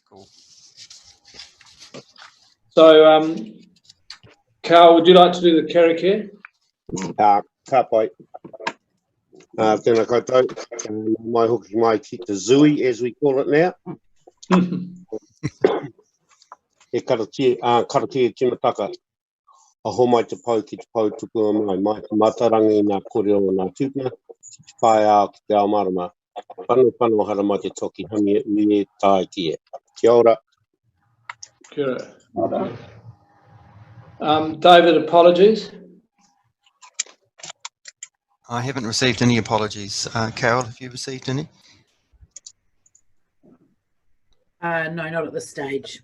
Cool. So, Carl, would you like to do the karakia? Ka pai. Tēnā koutou. Mai hoki mai ki te zui, as we call it now. E karakia timataka. Aho mai te pau ki te pau tuku mai. Mai te matarangi nā kore o nā tūpuna. Ki te pai ao ki te ao marama. Pano hara mai te toki hangi ue tāi kia. Kia ora. Kia ora. David, apologies. I haven't received any apologies. Carol, have you received any? No, not at this stage.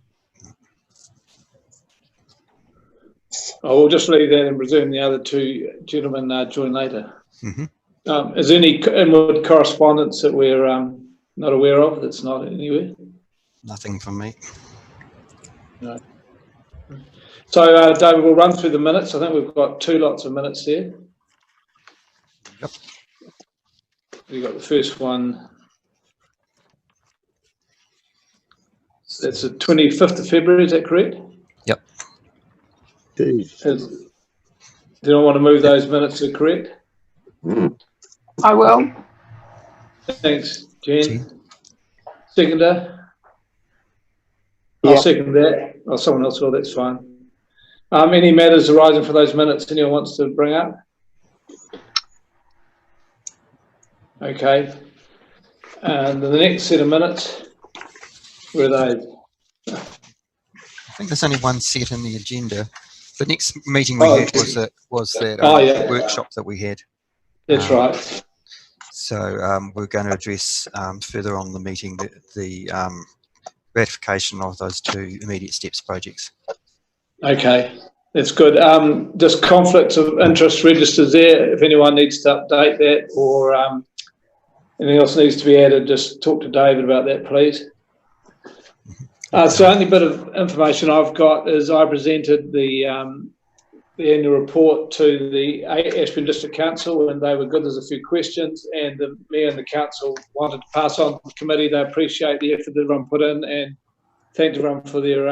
I will just leave that and presume the other two gentlemen join later. Mm-hmm. Is there any inward correspondence that we're not aware of that's not anywhere? Nothing from me. No. So, David, we'll run through the minutes. I think we've got 2 lots of minutes there. Yep. We've got the first one. That's the 25th of February, is that correct? Yep. Do you want to move those minutes to correct? I will. Thanks, Jen. Jen. Seconder? Yeah. I'll second that. Or someone else will, that's fine. Any matters arising for those minutes anyone wants to bring up? Okay. And the next set of minutes, where are they? I think there's only one set in the agenda. The next meeting we had was that yeah. workshop that we had. That's right. So we're going to address further on the meeting the ratification of those 2 immediate steps projects. Okay, that's good. Just conflicts of interest registers there. If anyone needs to update that or anything else needs to be added, just talk to David about that, please. So the only bit of information I've got is I presented the annual report to the Ashburton District Council, and they were good. There's a few questions, and the Mayor and the Council wanted to pass on to the committee. They appreciate the effort that everyone put in, and thank everyone for their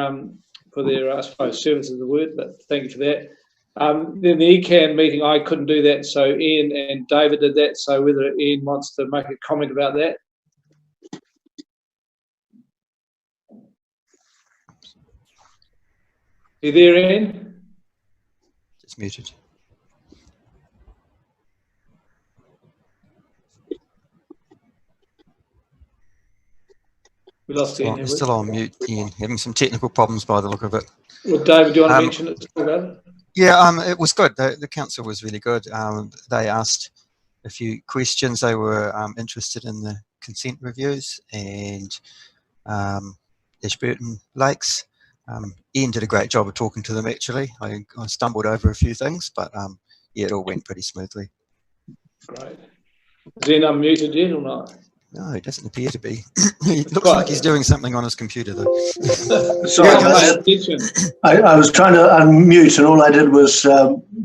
I suppose service is the word, but thank you for that. Then the ECAN meeting, I couldn't do that, so Ian and David did that. So whether Ian wants to make a comment about that. You there, Ian? It's muted. We lost Ian. It's still on mute, Ian. Having some technical problems by the look of it. Well, David, do you want to mention it? Yeah, it was good. The council was really good. They asked a few questions. They were interested in the consent reviews and Ashburton Lakes. Ian did a great job of talking to them, actually. I stumbled over a few things, but yeah, it all went pretty smoothly. Great. Is Ian unmuted yet or not? No, it doesn't appear to be. He looks like he's doing something on his computer, though. Sorry, I was trying to unmute, and all I did was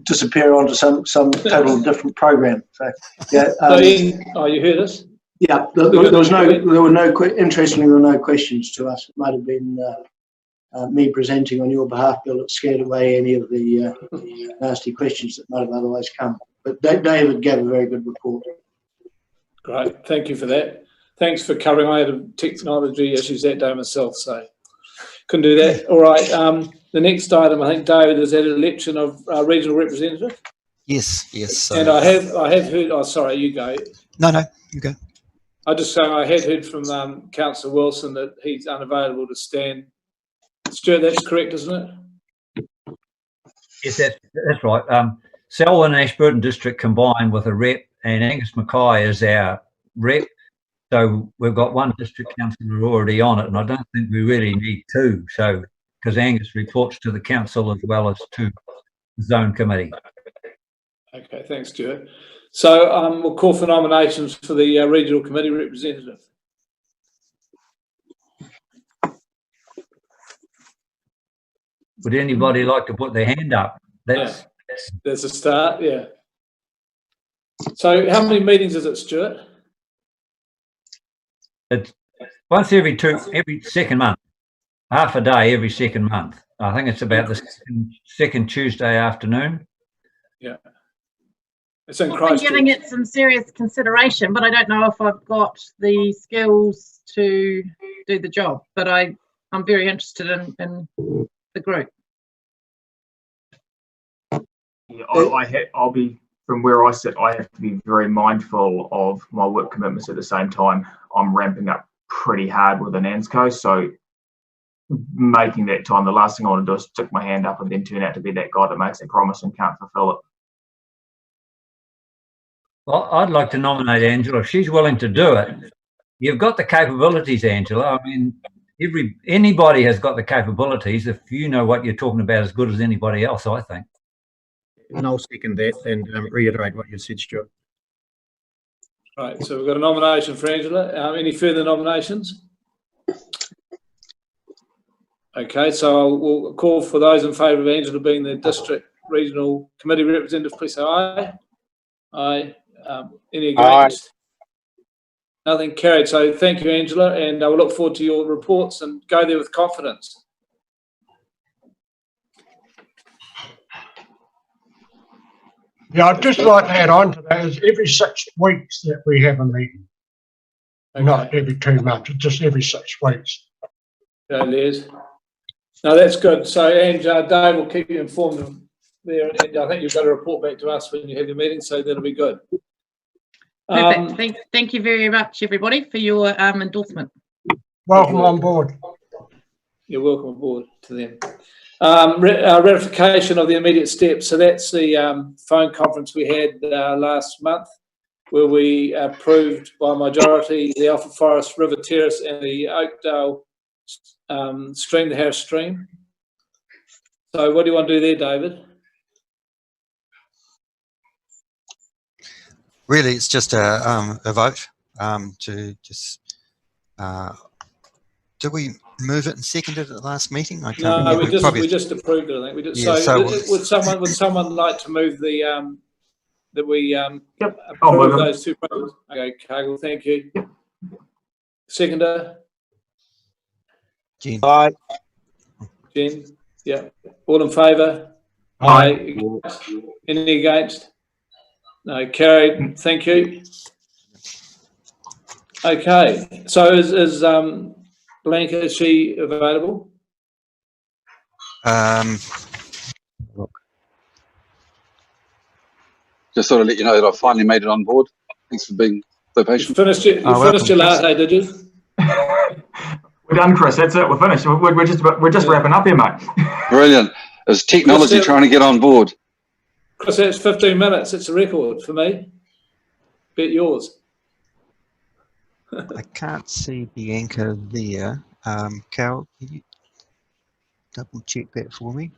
disappear onto some total different program. So, yeah. Ian, you heard us? Yeah, interestingly, there were no questions to us. It might have been me presenting on your behalf, Bill, that scared away any of the nasty questions that might have otherwise come. But David gave a very good report. Great, thank you for that. Thanks for covering. I had technology issues that day myself, so couldn't do that. All right, the next item, I think, David, is that an election of regional representative? Yes. So, and I have heard. Oh, sorry, you go. No, you go. I just saying I had heard from Councillor Wilson that he's unavailable to stand. Stuart, that's correct, isn't it? Yes, that's right. Selwyn and Ashburton District combined with a rep, and Angus Mackay is our rep. So we've got one district councillor already on it, and I don't think we really need 2. So because Angus reports to the council as well as to the zone committee. Okay, thanks, Stuart. So we'll call for nominations for the regional committee representative. Would anybody like to put their hand up? That's a start, yeah. So how many meetings is it, Stuart? It's once every 2, every second month. half a day every second month. I think it's about the second Tuesday afternoon. Yeah. It's in I've been giving Christchurch. it some serious consideration, but I don't know if I've got the skills to do the job. But I'm very interested in the group. Yeah, I'll be, from where I sit, I have to be very mindful of my work commitments at the same time. I'm ramping up pretty hard with an ANZCO, so making that time, the last thing I want to do is stick my hand up and then turn out to be that guy that makes a promise and can't fulfill it. Well, I'd like to nominate Angela if she's willing to do it. You've got the capabilities, Angela. I mean, anybody has got the capabilities if you know what you're talking about as good as anybody else, I think. And I'll second that and reiterate what you said, Stuart. Right, so we've got a nomination for Angela. Any further nominations? Okay, so we'll call for those in favour of Angela being the District Regional Committee representative. Please say aye. Aye. Any against? Aye. Nothing carried. So thank you, Angela, and I will look forward to your reports and go there with confidence. Yeah, I'd just like to add on to that is every 6 weeks that we have a meeting. Okay. Not every 2 months, it's just every 6 weeks. Okay, Les. No, that's good. So, and Dave will keep you informed of there, and I think you've got to report back to us when you have your meeting, so that'll be good. Perfect. Thank you very much, everybody, for your endorsement. Welcome on board. You're welcome aboard to them. Ratification of the immediate steps. So that's the phone conference we had last month, where we approved by majority the Alpha Forest River Terrace and the Oakdale Stream, the Harris Stream. So what do you want to do there, David? Really, it's just a vote to just. Did we move it and second it at the last meeting? I can't remember. We just approved it. I think we just. Yeah, so would someone like to move the that we approve those two projects? Okay, Cargill, thank you. Yep. Seconder. Jen. Aye. Jen. Yeah. All in favour? Aye. Any against? No, carried. Thank you. Okay. So is Blanca, is she available? Look. Just sort of let you know that I've finally made it on board. Thanks for being so patient. You finished your latte, did you? We're done, Chris. That's it. We're finished. We're just wrapping up here, mate. Brilliant. It's technology Chris, trying to get on board. Chris, that's 15 minutes. It's a record for me. Bet yours. I can't see Bianca there. Carol, can you double check that for me?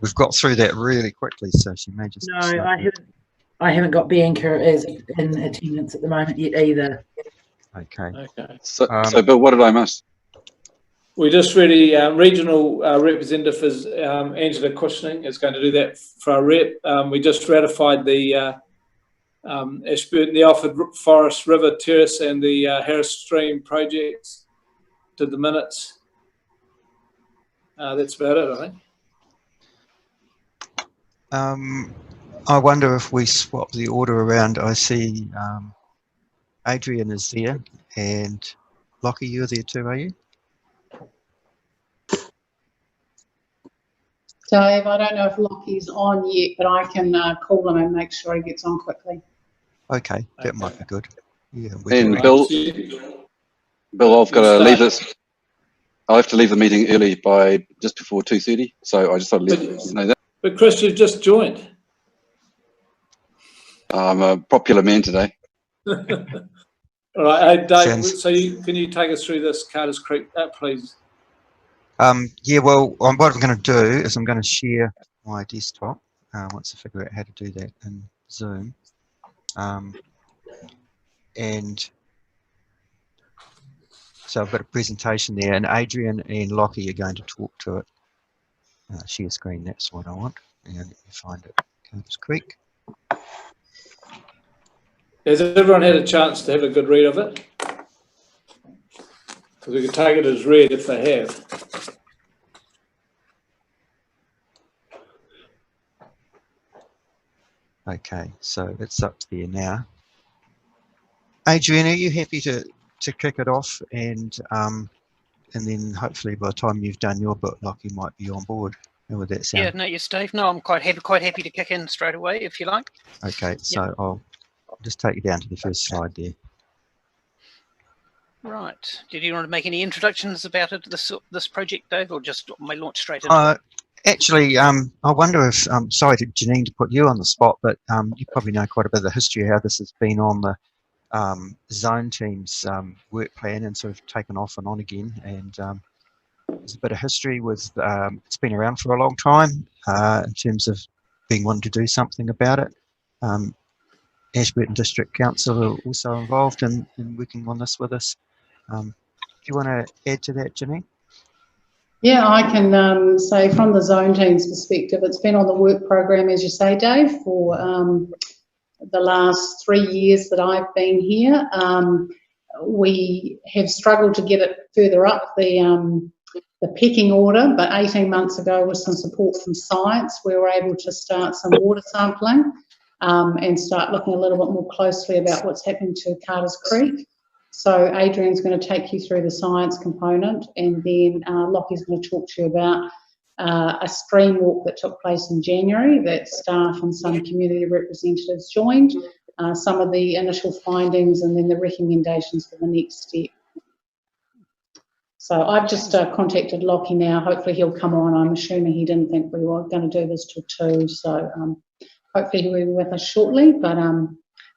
We've got through that really quickly, so she may just. No, I haven't got Bianca as in attendance at the moment yet either. Okay. So Bill, what did I miss? We just really regional representative is Angela Cushing is going to do that for our rep. We just ratified the Ashburton, the Alfred Forest River Terrace and the Harris Stream projects. Did the minutes. That's about it, I think. I wonder if we swap the order around. I see Adrian is there, and Lockie, you're there too, are you? Dave, I don't know if Lockie's on yet, but I can call him and make sure he gets on quickly. Okay, that might be good. Yeah. And Bill, I've got to leave this. I have to leave the meeting early by just before 2:30, so I just thought I'd let you know that. But Chris, you've just joined. I'm a popular man today. All right, Dave. So can you take us through this Carter's Creek, please? Yeah. Well, what I'm going to do is I'm going to share my desktop once I figure out how to do that in Zoom, and so I've got a presentation there, and Adrian and Lockie are going to talk to it. Share screen. That's what I want. And let me find it. Carter's Creek. Has everyone had a chance to have a good read of it? Because we could take it as read if they have. Okay, so it's up there now. Adrian, are you happy to kick it off, and then hopefully by the time you've done your bit, Lockie might be on board? How would that sound? Yeah, no, yes, Dave. No, I'm quite happy to kick in straight away if you like. Okay, so I'll just take you down to the first slide there. Right. Did you want to make any introductions about it, this project, Dave, or just may launch straight into it? Actually, I wonder if, sorry to Janine to put you on the spot, but you probably know quite a bit of the history of how this has been on the zone team's work plan and sort of taken off and on again. And there's a bit of history with, it's been around for a long time in terms of being wanting to do something about it. Ashburton District Council are also involved in working on this with us. Do you want to add to that, Janine? Yeah, I can say from the zone team's perspective, it's been on the work program, as you say, Dave, for the last 3 years that I've been here. We have struggled to get it further up the pecking order, but 18 months ago, with some support from science, we were able to start some water sampling and start looking a little bit more closely about what's happening to Carter's Creek. So Adrian's going to take you through the science component, and then Lockie's going to talk to you about a stream walk that took place in January that staff and some community representatives joined, some of the initial findings, and then the recommendations for the next step. So I've just contacted Lockie now. Hopefully he'll come on. I'm assuming he didn't think we were going to do this till 2, so hopefully he'll be with us shortly. But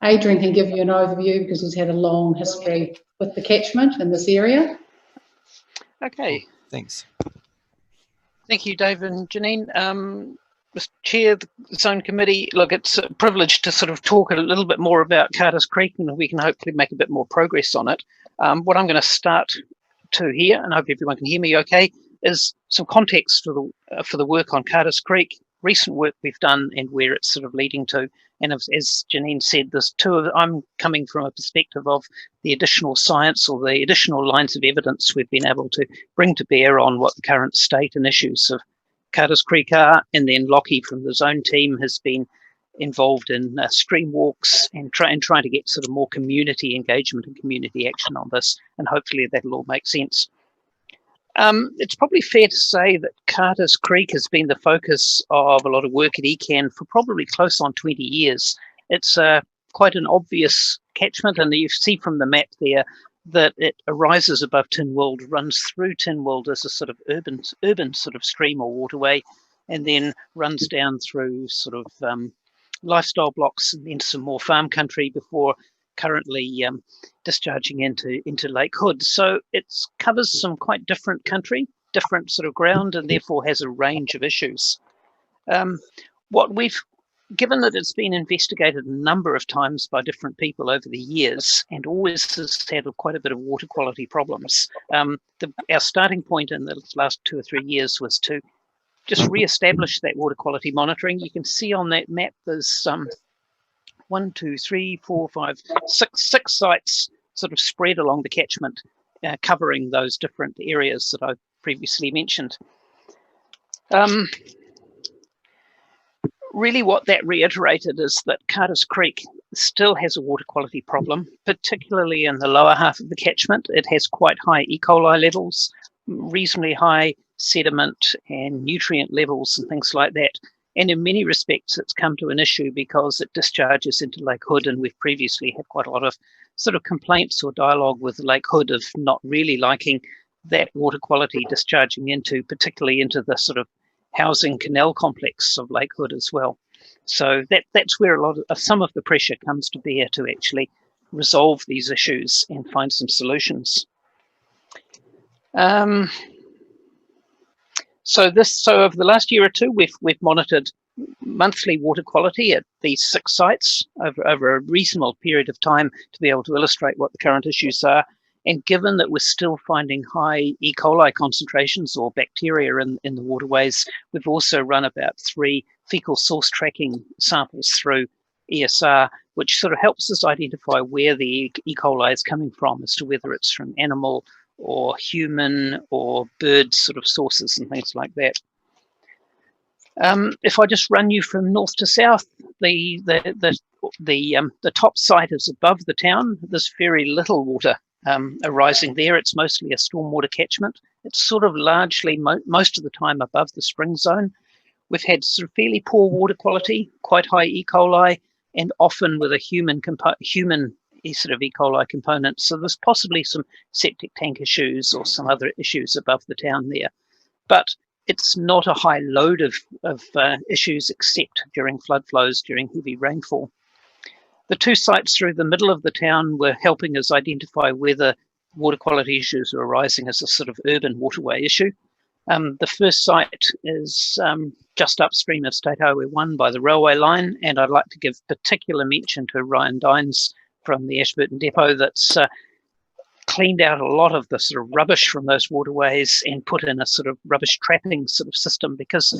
Adrian can give you an overview because he's had a long history with the catchment in this area. Okay. Thanks. Thank you, Dave and Janine. Mr. Chair, the Zone Committee, look, it's a privilege to sort of talk a little bit more about Carter's Creek, and we can hopefully make a bit more progress on it. What I'm going to start to here, and I hope everyone can hear me okay, is some context for the work on Carter's Creek, recent work we've done and where it's sort of leading to. And as Janine said, there's I'm coming from a perspective of the additional science or the additional lines of evidence we've been able to bring to bear on what the current state and issues of Carter's Creek are. And then Lockie from the zone team has been involved in stream walks and trying to get sort of more community engagement and community action on this. And hopefully that'll all make sense. It's probably fair to say that Carter's Creek has been the focus of a lot of work at ECAN for probably close on 20 years. It's quite an obvious catchment, and you see from the map there that it arises above Tinwald, runs through Tinwald as a sort of urban sort of stream or waterway, and then runs down through sort of lifestyle blocks and into some more farm country before currently discharging into Lake Hood. So it covers some quite different country, different sort of ground, and therefore has a range of issues. Given that it's been investigated a number of times by different people over the years and always has had quite a bit of water quality problems, our starting point in the last 2 or 3 years was to just re-establish that water quality monitoring. You can see on that map there's 1, 2, 3, 4, 5, 6 sites sort of spread along the catchment, covering those different areas that I previously mentioned. Really what that reiterated is that Carter's Creek still has a water quality problem, particularly in the lower half of the catchment. It has quite high E. coli levels, reasonably high sediment and nutrient levels and things like that. And in many respects, it's come to an issue because it discharges into Lake Hood, and we've previously had quite a lot of sort of complaints or dialogue with Lake Hood of not really liking that water quality discharging into, particularly into the sort of housing canal complex of Lake Hood as well. So that's where a lot of some of the pressure comes to bear to actually resolve these issues and find some solutions. So over the last year or two, we've monitored monthly water quality at these 6 sites over a reasonable period of time to be able to illustrate what the current issues are. And given that we're still finding high E. coli concentrations or bacteria in the waterways, we've also run about 3 fecal source tracking samples through ESR, which sort of helps us identify where the E. coli is coming from as to whether it's from animal or human or bird sort of sources and things like that. If I just run you from north to south, the top site is above the town. There's very little water arising there. It's mostly a stormwater catchment. It's sort of largely most of the time above the spring zone. We've had sort of fairly poor water quality, quite high E. coli, and often with a human sort of E. coli component. So there's possibly some septic tank issues or some other issues above the town there. But it's not a high load of issues except during flood flows, during heavy rainfall. The two sites through the middle of the town were helping us identify whether water quality issues are arising as a sort of urban waterway issue. The first site is just upstream of State Highway 1 by the railway line, and I'd like to give particular mention to Ryan Dines from the Ashburton depot that's cleaned out a lot of the sort of rubbish from those waterways and put in a sort of rubbish trapping sort of system, because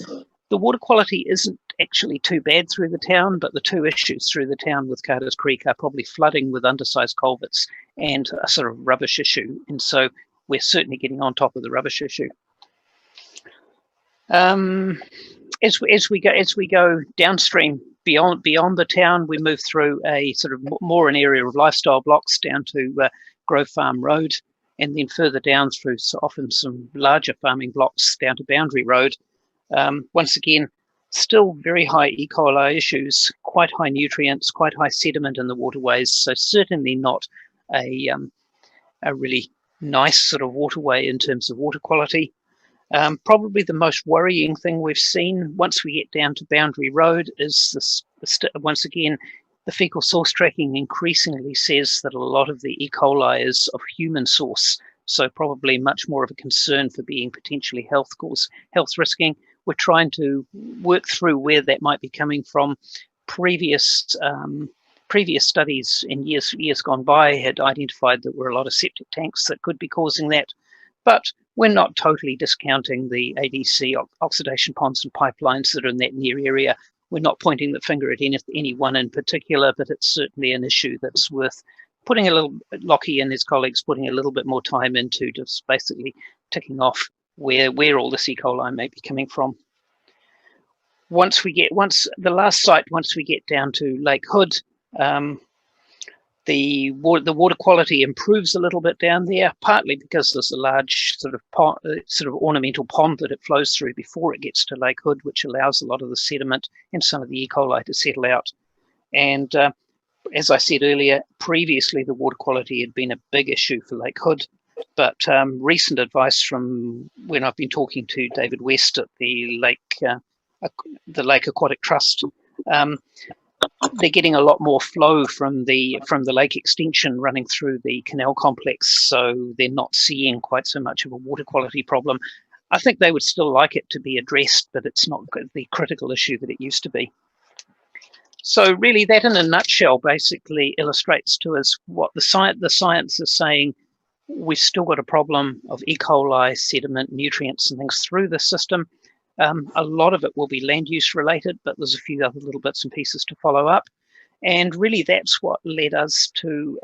the water quality isn't actually too bad through the town, but the two issues through the town with Carter's Creek are probably flooding with undersized culverts and a sort of rubbish issue. And so we're certainly getting on top of the rubbish issue. As we go downstream beyond the town, we move through a sort of more an area of lifestyle blocks down to Grove Farm Road, and then further down through often some larger farming blocks down to Boundary Road. Once again, still very high E. coli issues, quite high nutrients, quite high sediment in the waterways. So certainly not a really nice sort of waterway in terms of water quality. Probably the most worrying thing we've seen once we get down to Boundary Road is this, once again, the fecal source tracking increasingly says that a lot of the E. coli is of human source, so probably much more of a concern for being potentially health risking. We're trying to work through where that might be coming from. Previous studies in years gone by had identified that there were a lot of septic tanks that could be causing that, but we're not totally discounting the ADC oxidation ponds and pipelines that are in that near area. We're not pointing the finger at any one in particular, but it's certainly an issue that's worth putting Lockie and his colleagues putting a little bit more time into, just basically ticking off where all this E. coli may be coming from. Once we get down to Lake Hood, the water quality improves a little bit down there, partly because there's a large sort of ornamental pond that it flows through before it gets to Lake Hood, which allows a lot of the sediment and some of the E. coli to settle out. And as I said earlier, previously the water quality had been a big issue for Lake Hood, but recent advice from when I've been talking to David West at the Lake Aquatic Trust, they're getting a lot more flow from the lake extension running through the canal complex, so they're not seeing quite so much of a water quality problem. I think they would still like it to be addressed, but it's not the critical issue that it used to be. So really that in a nutshell basically illustrates to us what the science is saying. We've still got a problem of E. coli, sediment, nutrients and things through the system. A lot of it will be land use related, but there's a few other little bits and pieces to follow up. And really that's what led us to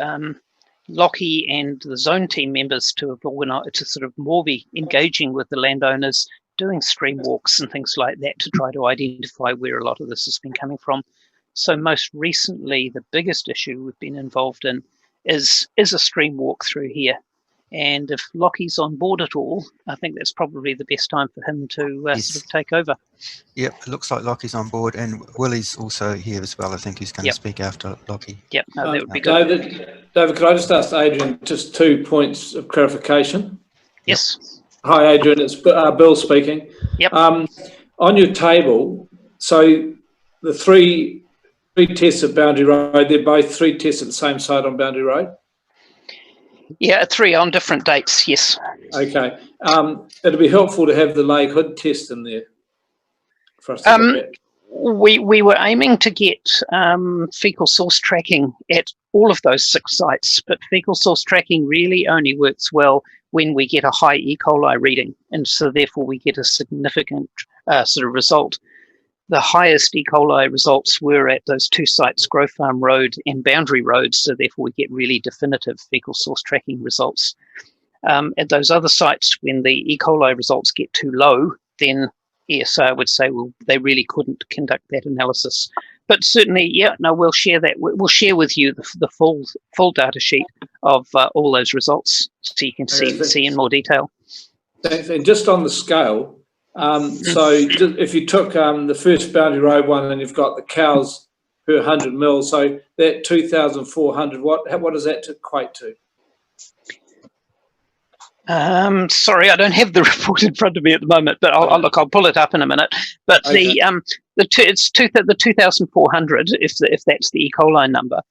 Lockie and the zone team members to have organised to sort of more be engaging with the landowners, doing stream walks and things like that to try to identify where a lot of this has been coming from. So most recently, the biggest issue we've been involved in is a stream walk through here. And if Lockie's on board at all, I think that's probably the best time for him to sort of take over. Yep, it looks like Lockie's on board, and Willie's also here as well. I think he's going to speak after Lockie. Yep, no, that would be good. David, could I just ask Adrian just 2 points of clarification? Yes. Hi, Adrian. It's Bill speaking. Yep. On your table, so the three tests at Boundary Road, they're both 3 tests at the same site on Boundary Road? Yeah, 3 on different dates, yes. Okay. It'd be helpful to have the Lake Hood test in there for us to look at. We were aiming to get fecal source tracking at all of those 6 sites, but fecal source tracking really only works well when we get a high E. coli reading, and so therefore we get a significant sort of result. The highest E. coli results were at those 2 sites, Grove Farm Road and Boundary Road, so therefore we get really definitive fecal source tracking results. At those other sites, when the E. coli results get too low, then yes, I would say, well, they really couldn't conduct that analysis. But certainly, yeah, no, we'll share that. We'll share with you the full data sheet of all those results, so you can see in more detail. And just on the scale, so if you took the first boundary road one, and you've got the cows per 100 mils, so that 2,400, what does that equate to? Sorry, I don't have the report in front of me at the moment, but I'll pull it up in a minute. But Okay. it's the 2,400, if that's the E. coli number,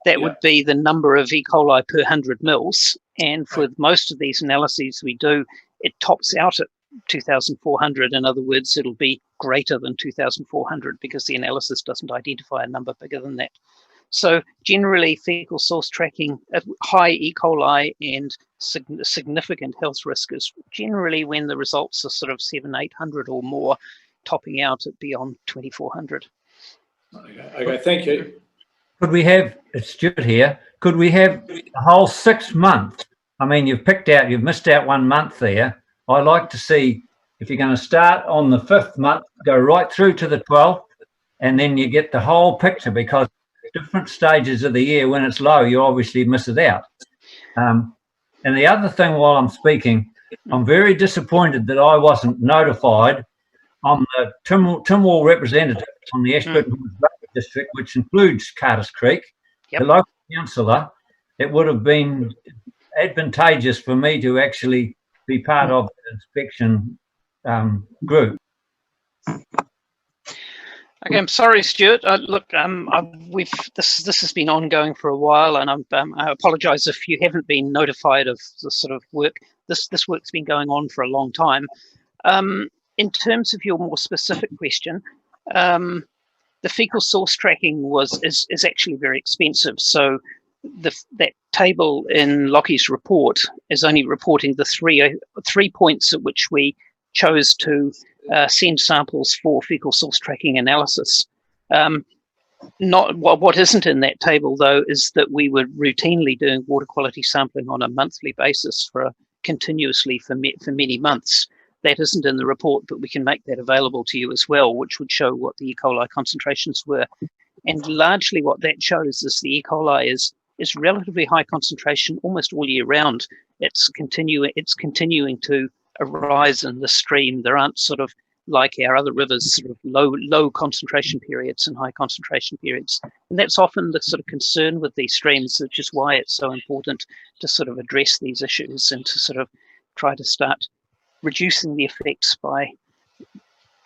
that would be the number of E. coli per 100 mils. And for most of these analyses we do, it tops out at 2,400. In other words, it'll be greater than 2,400 because the analysis doesn't identify a number bigger than that. So generally, fecal source tracking at high E. coli and significant health risk is generally when the results are sort of 700-800 or more, topping out at beyond 2,400. Okay, thank you. Could we have, it's Stuart here, could we have the whole 6 months? I mean, you've missed out 1 month there. I'd like to see, if you're going to start on the 5th month, go right through to the 12th, and then you get the whole picture, because different stages of the year, when it's low, you obviously miss it out. And the other thing, while I'm speaking, I'm very disappointed that I wasn't notified. I'm the Timwall representative on the Ashburton district, which includes Carters Creek, the local councillor. It would have been advantageous for me to actually be part of the inspection group. Okay, I'm sorry, Stuart. Look, this has been ongoing for a while, and I apologise if you haven't been notified of the sort of work. This work's been going on for a long time. In terms of your more specific question, the fecal source tracking is actually very expensive. So that table in Lockie's report is only reporting the three points at which we chose to send samples for fecal source tracking analysis. What isn't in that table, though, is that we were routinely doing water quality sampling on a monthly basis continuously for many months. That isn't in the report, but we can make that available to you as well, which would show what the E. coli concentrations were. And largely what that shows is the E. coli is relatively high concentration almost all year round. It's continuing to arise in the stream. There aren't sort of like our other rivers, sort of low concentration periods and high concentration periods. And that's often the sort of concern with these streams, which is why it's so important to sort of address these issues and to sort of try to start reducing the effects by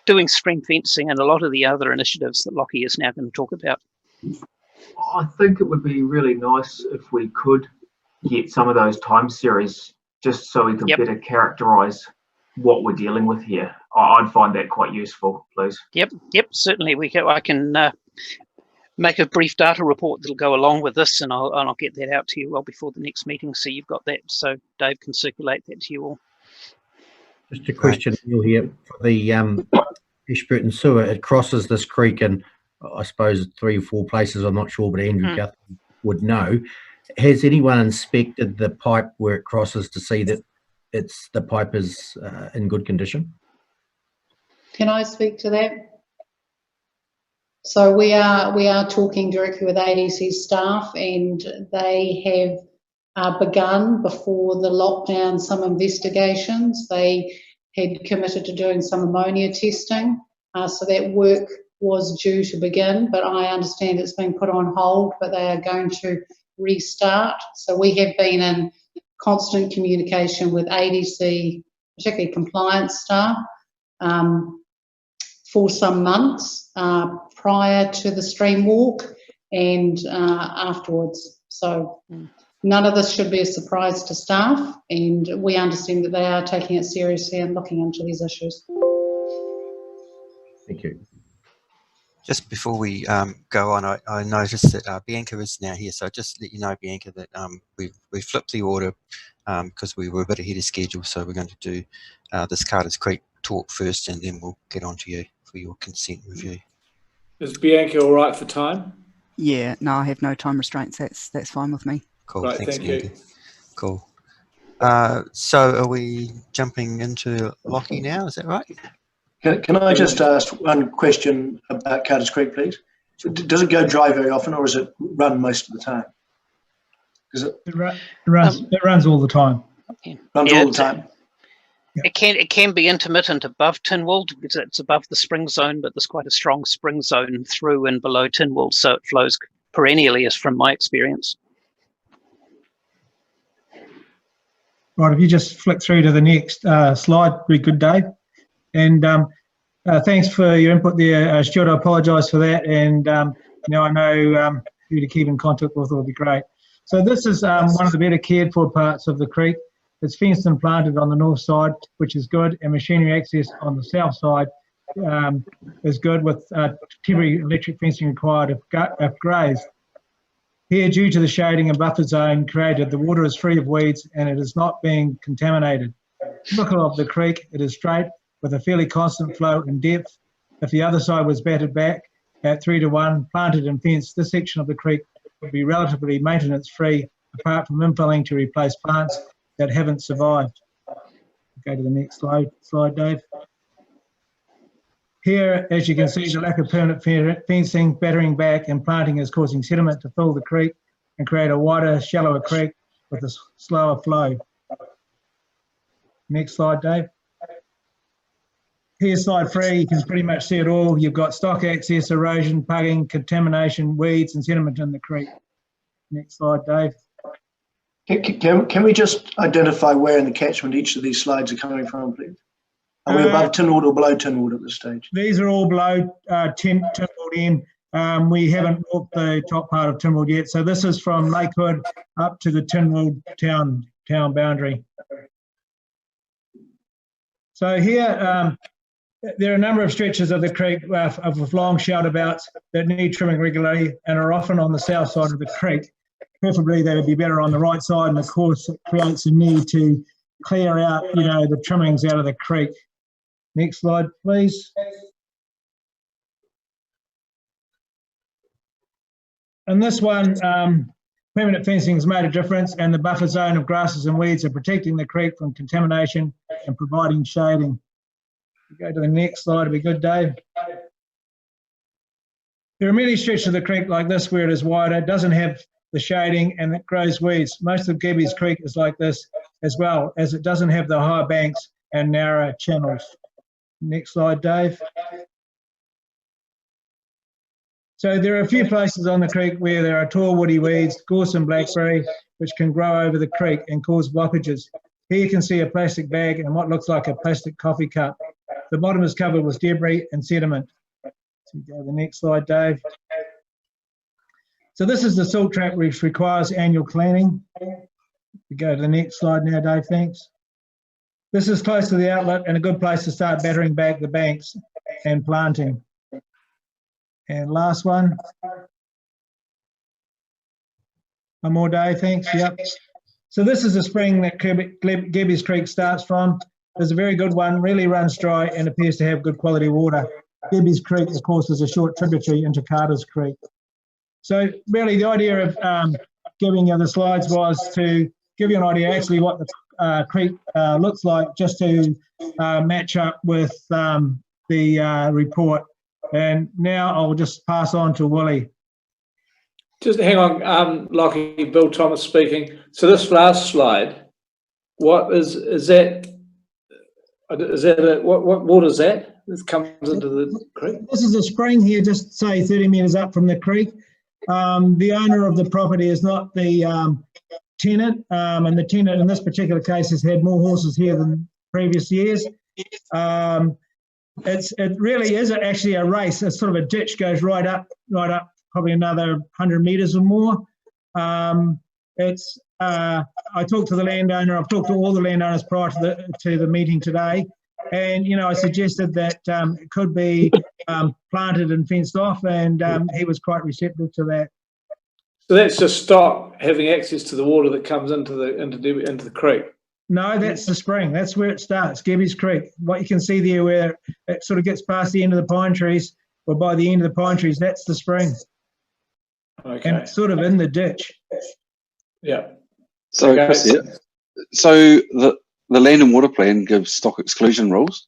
doing stream fencing and a lot of the other initiatives that Lockie is now going to talk about. I think it would be really nice if we could get some of those time series just so we can better characterise what we're dealing with here. I'd find that quite useful, please. Yep, certainly. I can make a brief data report that'll go along with this, and I'll get that out to you well before the next meeting, so you've got that, so Dave can circulate that to you all. Just a question, Neil, here. For the Ashburton sewer, it crosses this creek in, I suppose, 3 or 4 places. I'm not sure, but Andrew Guthrie would know. Has anyone inspected the pipe where it crosses to see that the pipe is in good condition? Can I speak to that? So we are talking directly with ADC staff, and they have begun before the lockdown some investigations. They had committed to doing some ammonia testing, so that work was due to begin, but I understand it's been put on hold, but they are going to restart. So we have been in constant communication with ADC, particularly compliance staff, for some months prior to the stream walk and afterwards. So none of this should be a surprise to staff, and we understand that they are taking it seriously and looking into these issues. Thank you. Just before we go on, I noticed that Bianca is now here, so just let you know, Bianca, that we flipped the order because we were a bit ahead of schedule, so we're going to do this Carters Creek talk first, and then we'll get on to you for your consent review. Is Bianca all right for time? Yeah, no, I have no time restraints. That's fine with me. Cool, right, thanks, thank Bianca. you. Cool. So are we jumping into Lockie now? Is that right? Can I just ask one question about Carter's Creek, please? So does it go dry very often, or does it run most of the time? It runs all the time. Runs all the time. It can be intermittent above Tynwald because it's above the spring zone, but there's quite a strong spring zone through and below Tynwald, so it flows perennially, as from my experience. Right, if you just flick through to the next slide, be good, Dave. And thanks for your input there, Stuart. I apologise for that, and now I know who to keep in contact with. Will be great. So this is one of the better cared for parts of the creek. It's fenced and planted on the north side, which is good, and machinery access on the south side is good, with temporary electric fencing required if grazed. Here, due to the shading and buffer zone created, the water is free of weeds and it is not being contaminated. Typical of the creek, it is straight with a fairly constant flow and depth. If the other side was battered back at 3-to-1, planted and fenced, this section of the creek would be relatively maintenance free, apart from infilling to replace plants that haven't survived. Go to the next slide, Dave. Here, as you can see, the lack of permanent fencing, battering back and planting is causing sediment to fill the creek and create a wider, shallower creek with a slower flow. Next slide, Dave. Here's slide 3, you can pretty much see it all. You've got stock access, erosion, pugging, contamination, weeds and sediment in the creek. Next slide, Dave. Can we just identify where in the catchment each of these slides are coming from, please? Are we above Tynwald or below Tynwald at this stage? These are all below Tynwald end. We haven't walked the top part of Tynwald yet. So this is from Lakewood up to the Tynwald town boundary. So here, there are a number of stretches of the creek of long shelterbouts that need trimming regularly and are often on the south side of the creek. Preferably they would be better on the right side, and of course it creates a need to clear out, the trimmings out of the creek. Next slide, please. And this one, permanent fencing has made a difference, and the buffer zone of grasses and weeds are protecting the creek from contamination and providing shading. Go to the next slide, it'll be good, Dave. There are many stretches of the creek like this where it is wider, doesn't have the shading, and it grows weeds. Most of Gebby's Creek is like this as well, as it doesn't have the high banks and narrow channels. Next slide, Dave. So there are a few places on the creek where there are tall woody weeds, gorse and blackberry, which can grow over the creek and cause blockages. Here you can see a plastic bag and what looks like a plastic coffee cup. The bottom is covered with debris and sediment. So go to the next slide, Dave. So this is the silt trap, which requires annual cleaning. We go to the next slide now, Dave, thanks. This is close to the outlet and a good place to start battering back the banks and planting. And last one. One more, Dave, thanks, yep. So this is a spring that Gebby's Creek starts from. It's a very good one, really runs dry and appears to have good quality water. Gebby's Creek, of course, is a short tributary into Carter's Creek. So really the idea of giving you the slides was to give you an idea actually what the creek looks like, just to match up with the report. And now I'll just pass on to Willie. Just hang on, Lockie, Bill Thomas speaking. So this last slide, what is that? What water is that? This comes into the creek? This is a spring here, just say 30 metres up from the creek. The owner of the property is not the tenant, and the tenant in this particular case has had more horses here than previous years. It really is actually a race. It's sort of a ditch, goes right up, probably another 100 metres or more. I talked to the landowner. I've talked to all the landowners prior to the meeting today, and I suggested that it could be planted and fenced off, and he was quite receptive to that. So that's just stop having access to the water that comes into the creek. No, that's the spring. That's where it starts, Gebby's Creek. What you can see there, where it sort of gets past the end of the pine trees, or by the end of the pine trees, that's the spring. Okay. And it's sort of in the ditch. Yeah. So, okay. Chris, So the land and water plan gives stock exclusion rules.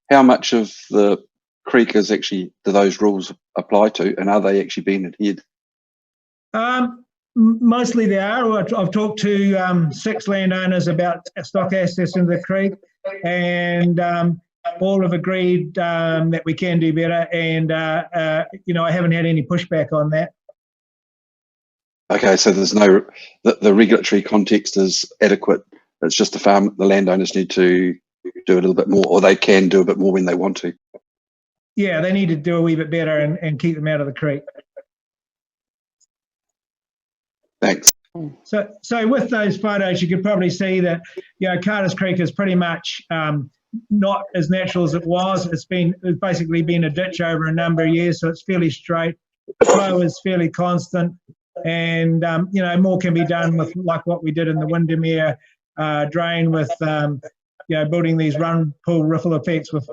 How much of the creek is actually do those rules apply to, and are they actually being adhered? Mostly they are. I've talked to 6 landowners about stock access into the creek, and all have agreed that we can do better. And you know, I haven't had any pushback on that. Okay, so there's no the regulatory context is adequate. It's just the landowners need to do a little bit more, or they can do a bit more when they want to. Yeah, they need to do a wee bit better and keep them out of the creek. Thanks. So with those photos, you could probably see that, you know, Carter's Creek is pretty much not as natural as it was. It's basically been a ditch over a number of years, so it's fairly straight. The flow is fairly constant, and you know, more can be done with like what we did in the Windermere drain with you know, building these run pull riffle effects with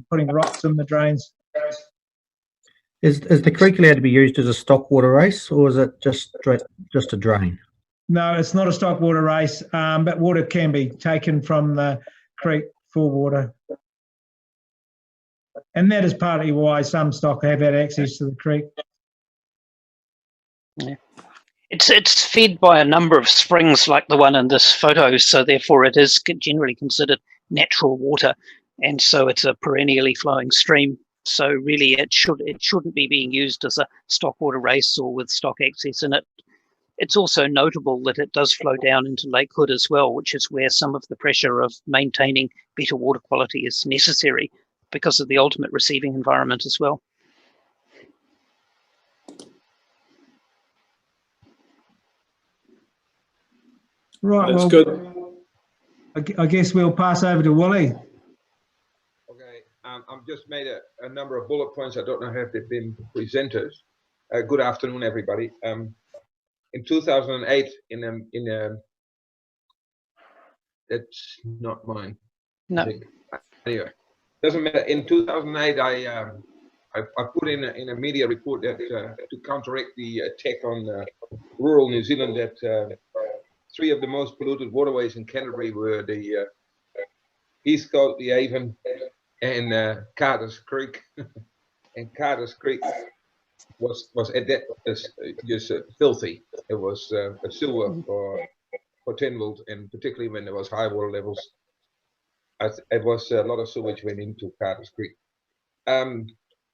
putting rocks in the drains. Is the creek allowed to be used as a stock water race, or is it just a drain? No, it's not a stock water race, but water can be taken from the creek for water. And that is partly why some stock have had access to the creek. Yeah. It's fed by a number of springs like the one in this photo, so therefore it is generally considered natural water, and so it's a perennially flowing stream. So really it shouldn't be being used as a stock water race or with stock access in it. It's also notable that it does flow down into Lake Hood as well, which is where some of the pressure of maintaining better water quality is necessary because of the ultimate receiving environment as well. Right, that's well, good. I guess we'll pass over to Willie. Okay, I've just made a number of bullet points. I don't know if they've been presented. Good afternoon, everybody. In 2008, that's not mine. No. Anyway, doesn't matter. In 2008, I put in a media report that to counteract the attack on rural New Zealand, that 3 of the most polluted waterways in Canterbury were the East Coast, the Avon, and Carter's Creek. And Carter's Creek was at that just filthy. It was a sewer for Tenwold, and particularly when there was high water levels, it was a lot of sewage went into Carter's Creek.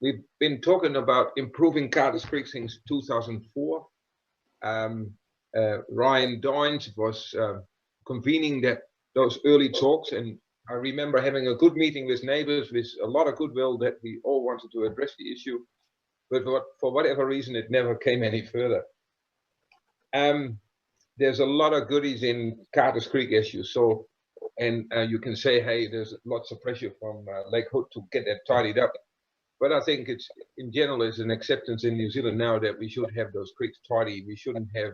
We've been talking about improving Carter's Creek since 2004. Ryan Dines was convening those early talks, and I remember having a good meeting with neighbours with a lot of goodwill that we all wanted to address the issue, but for whatever reason it never came any further. There's a lot of goodies in Carter's Creek issue, so, and you can say, hey, there's lots of pressure from Lake Hood to get that tidied up, but I think it's in general is an acceptance in New Zealand now that we should have those creeks tidy. We shouldn't have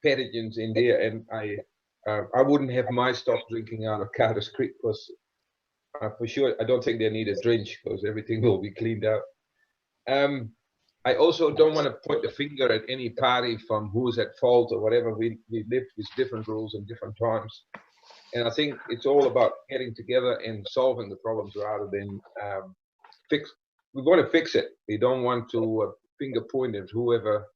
pathogens in there, and I wouldn't have my stock drinking out of Carter's Creek, because for sure I don't think they need a drench, because everything will be cleaned out. I also don't want to point the finger at any party from who's at fault or whatever. We lived with different rules in different times, and I think it's all about getting together and solving the problems rather than fix. We want to fix it. We don't want to finger point at whoever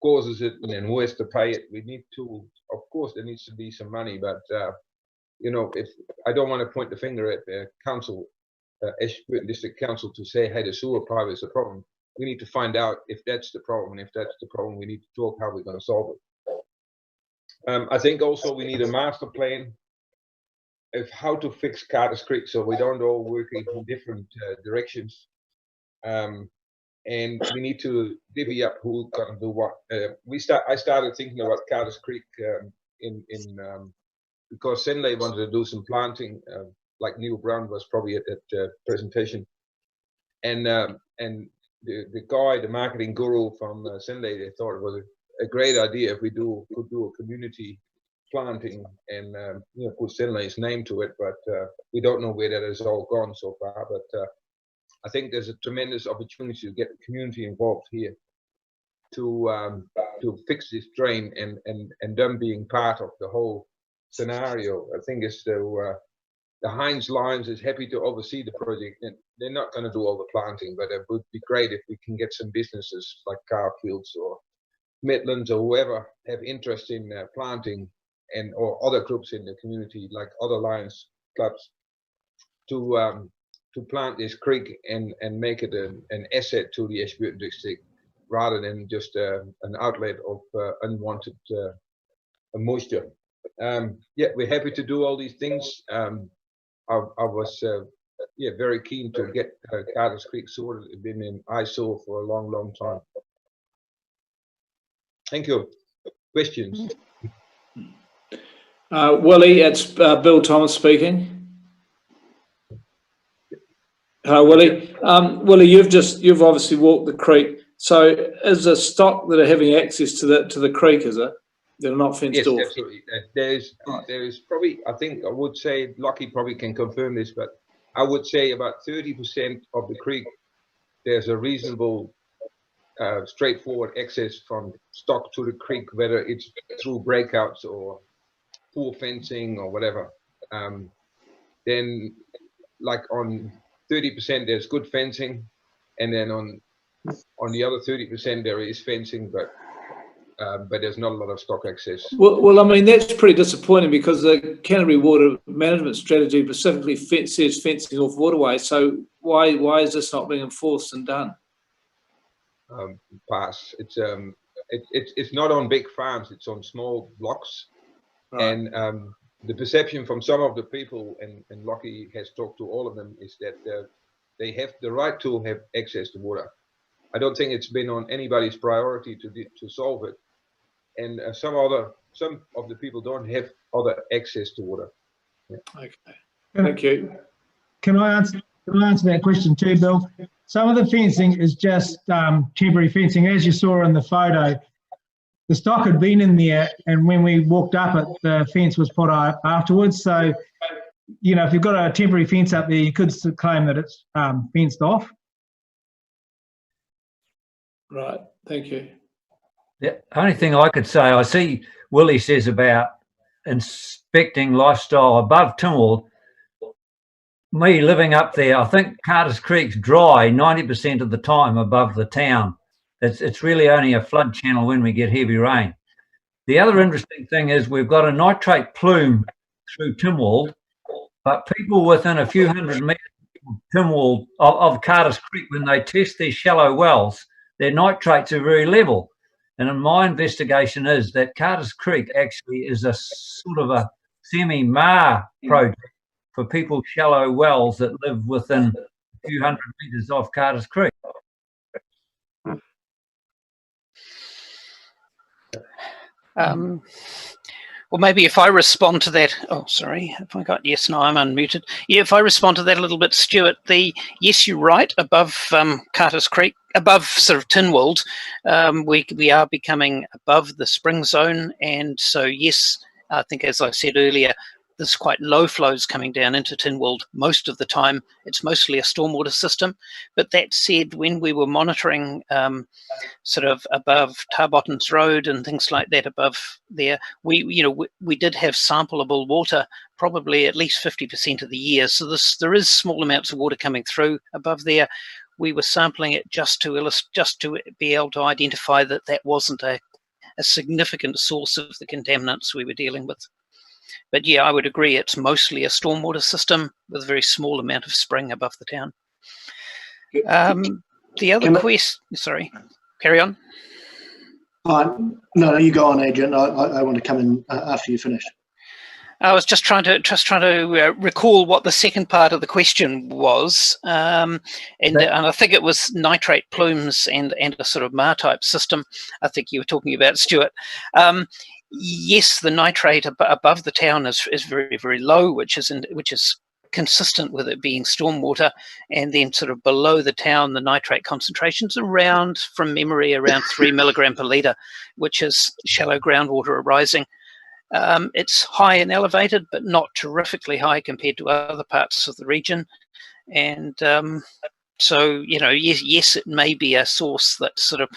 causes it and then who has to pay it. We need to, of course, there needs to be some money, but you know, if I don't want to point the finger at the council, Ashburton District Council, to say, hey, the sewer pipe is the problem. We need to find out if that's the problem, and if that's the problem, we need to talk how we're going to solve it. I think also we need a master plan of how to fix Carter's Creek, so we don't all work in different directions. And we need to divvy up who's going to do what. I started thinking about Carter's Creek because Senley wanted to do some planting, like Neil Brown was probably at that presentation, and the guy, the marketing guru from Senley, they thought it was a great idea if we could do a community planting and you know, put Senley's name to it, but we don't know where that has all gone so far. But I think there's a tremendous opportunity to get the community involved here to fix this drain, and them being part of the whole scenario. I think is the Heinz Lions is happy to oversee the project, and they're not going to do all the planting, but it would be great if we can get some businesses like Carfields or Midlands or whoever have interest in planting, and or other groups in the community like other Lions clubs to plant this creek and make it an asset to the Ashburton district rather than just an outlet of unwanted moisture. Yeah, we're happy to do all these things. I was very keen to get Carter's Creek sorted. It's been in eyesore for a long, long time. Thank you. Questions? Willie, it's Bill Thomas speaking. Hello, Willie. Willie, you've obviously walked the creek. So, is there stock that are having access to the creek? Is it? They're not fenced off. Yes, absolutely. There is probably, I think I would say, Lockie probably can confirm this, but I would say about 30% of the creek, there's a reasonable, straightforward access from stock to the creek, whether it's through breakouts or pool fencing or whatever. Then, like on 30%, there's good fencing, and then on the other 30%, there is fencing, but there's not a lot of stock access. Well, I mean, that's pretty disappointing because the Canterbury Water Management Strategy specifically says fencing off waterways. So why is this not being enforced and done? Pass. It's not on big farms. It's on small blocks, right. And the perception from some of the people, and Lockie has talked to all of them, is that they have the right to have access to water. I don't think it's been on anybody's priority to solve it, and some of the people don't have other access to water. Yeah. Okay, thank you. Can I answer that question too, Bill? Some of the fencing is just temporary fencing, as you saw in the photo. The stock had been in there, and when we walked up it, the fence was put up afterwards. So, you know, if you've got a temporary fence up there, you could claim that it's fenced off. Right, thank you. The only thing I could say, I see Willie says about inspecting lifestyle above Tynwald. Me living up there, I think Carter's Creek's dry 90% of the time above the town. It's really only a flood channel when we get heavy rain. The other interesting thing is we've got a nitrate plume through Tynwald, but people within a few hundred metres of Tynwald, of Carter's Creek, when they test their shallow wells, their nitrates are very level. And in my investigation is that Carter's Creek actually is a sort of a semi-MAR project for people's shallow wells that live within a few hundred metres off Carter's Creek. Well, maybe if I respond to that, oh, sorry, have I got, yes, no, I'm unmuted. Yeah, if I respond to that a little bit, Stuart, yes, you're right, above Carter's Creek, above sort of Tynwald, we are becoming above the spring zone. And so, yes, I think as I said earlier, there's quite low flows coming down into Tynwald most of the time. It's mostly a stormwater system. But that said, when we were monitoring sort of above Tarbotton's Road and things like that above there, we did have sampleable water probably at least 50% of the year. So there is small amounts of water coming through above there. We were sampling it just to be able to identify that that wasn't a significant source of the contaminants we were dealing with. But yeah, I would agree it's mostly a stormwater system with a very small amount of spring above the town. The other question, sorry, carry on. No, you go on, Adrian. I want to come in after you finish. I was just trying to recall what the second part of the question was, and I think it was nitrate plumes and a sort of MAR type system. I think you were talking about, Stuart. Yes, the nitrate above the town is very, very low, which is consistent with it being stormwater, and then sort of below the town, the nitrate concentrations around, from memory, around 3 milligram per litre, which is shallow groundwater arising. It's high and elevated, but not terrifically high compared to other parts of the region, and so, you know, yes, it may be a source that's sort of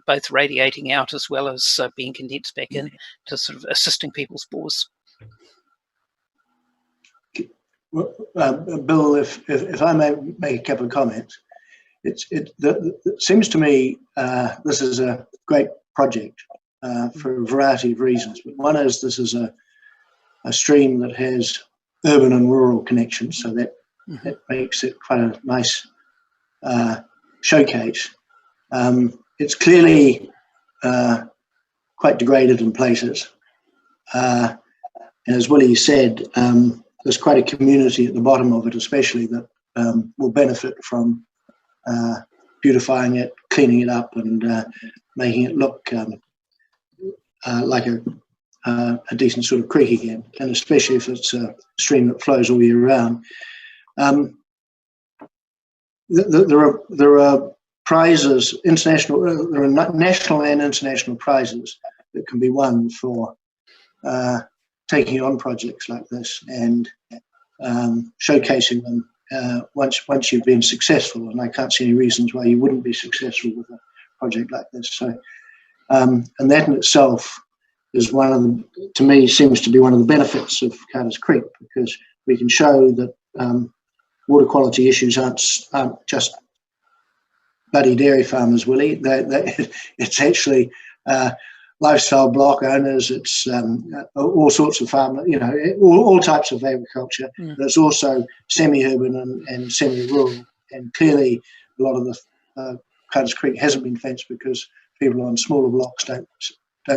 both radiating out as well as being condensed back in to sort of assisting people's bores. Bill, if I may make a couple of comments, it seems to me this is a great project for a variety of reasons. But one is this is a stream that has urban and rural connections, so that makes it quite a nice showcase. It's clearly quite degraded in places. And as Willie said, there's quite a community at the bottom of it, especially that will benefit from beautifying it, cleaning it up, and making it look like a decent sort of creek again, and especially if it's a stream that flows all year round. There are prizes, there are national and international prizes that can be won for taking on projects like this and showcasing them once you've been successful. And I can't see any reasons why you wouldn't be successful with a project like this. So, and that in itself is one of the, to me, seems to be one of the benefits of Carter's Creek, because we can show that water quality issues aren't just bloody dairy farmers, Willie. It's actually lifestyle block owners. It's all sorts of farmers, you know, all types of agriculture. But it's also semi-urban and semi-rural. And clearly, a lot of the Carter's Creek hasn't been fenced because people on smaller blocks don't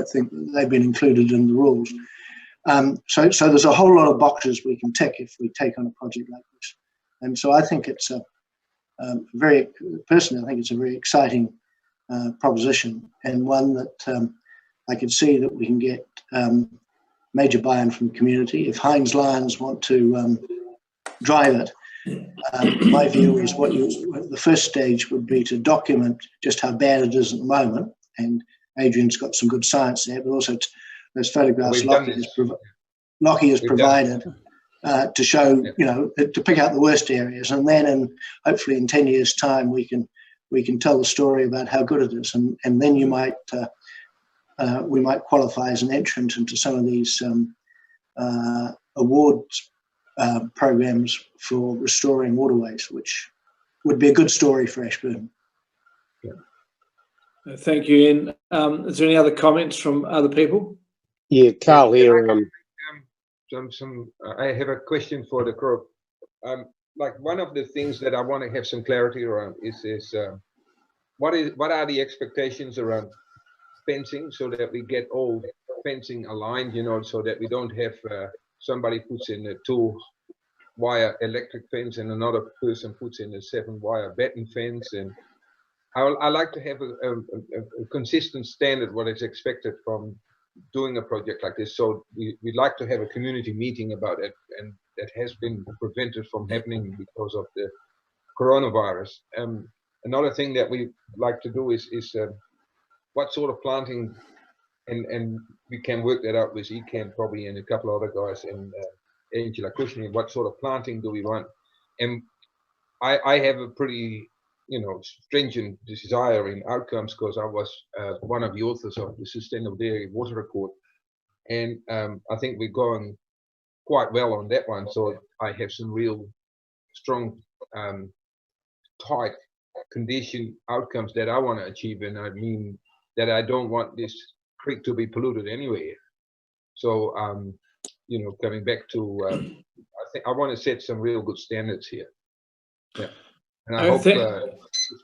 think that they've been included in the rules. So there's a whole lot of boxes we can tick if we take on a project like this. And so I think it's personally, I think it's a very exciting proposition, and one that I can see that we can get major buy-in from the community. If Heinz Lions want to drive it, my view is the first stage would be to document just how bad it is at the moment, and Adrian's got some good science there, but also those photographs Lockie has provided to show, you know, to pick out the worst areas, and then hopefully in 10 years' time we can tell the story about how good it is, and then we might qualify as an entrant into some of these awards programs for restoring waterways, which would be a good story for Ashburton. Thank you, Ian. Is there any other comments from other people? Yeah, Carl here. I have a question for the group. Like, one of the things that I want to have some clarity around is what are the expectations around fencing, so that we get all fencing aligned, you know, so that we don't have somebody puts in a 2-wire electric fence and another person puts in a 7-wire batten fence. And I like to have a consistent standard what is expected from doing a project like this. So we'd like to have a community meeting about it, and that has been prevented from happening because of the coronavirus. Another thing that we like to do is what sort of planting, and we can work that out with Ecan probably and a couple of other guys, and Angela Cushing, what sort of planting do we want? And I have a pretty, you know, stringent desire in outcomes, because I was one of the authors of the Sustainable Dairy Water Report, and I think we're going quite well on that one. So I have some real strong, tight condition outcomes that I want to achieve, and I mean that I don't want this creek to be polluted anyway. So you know, coming back to I think I want to set some real good standards here. Yeah. And I hope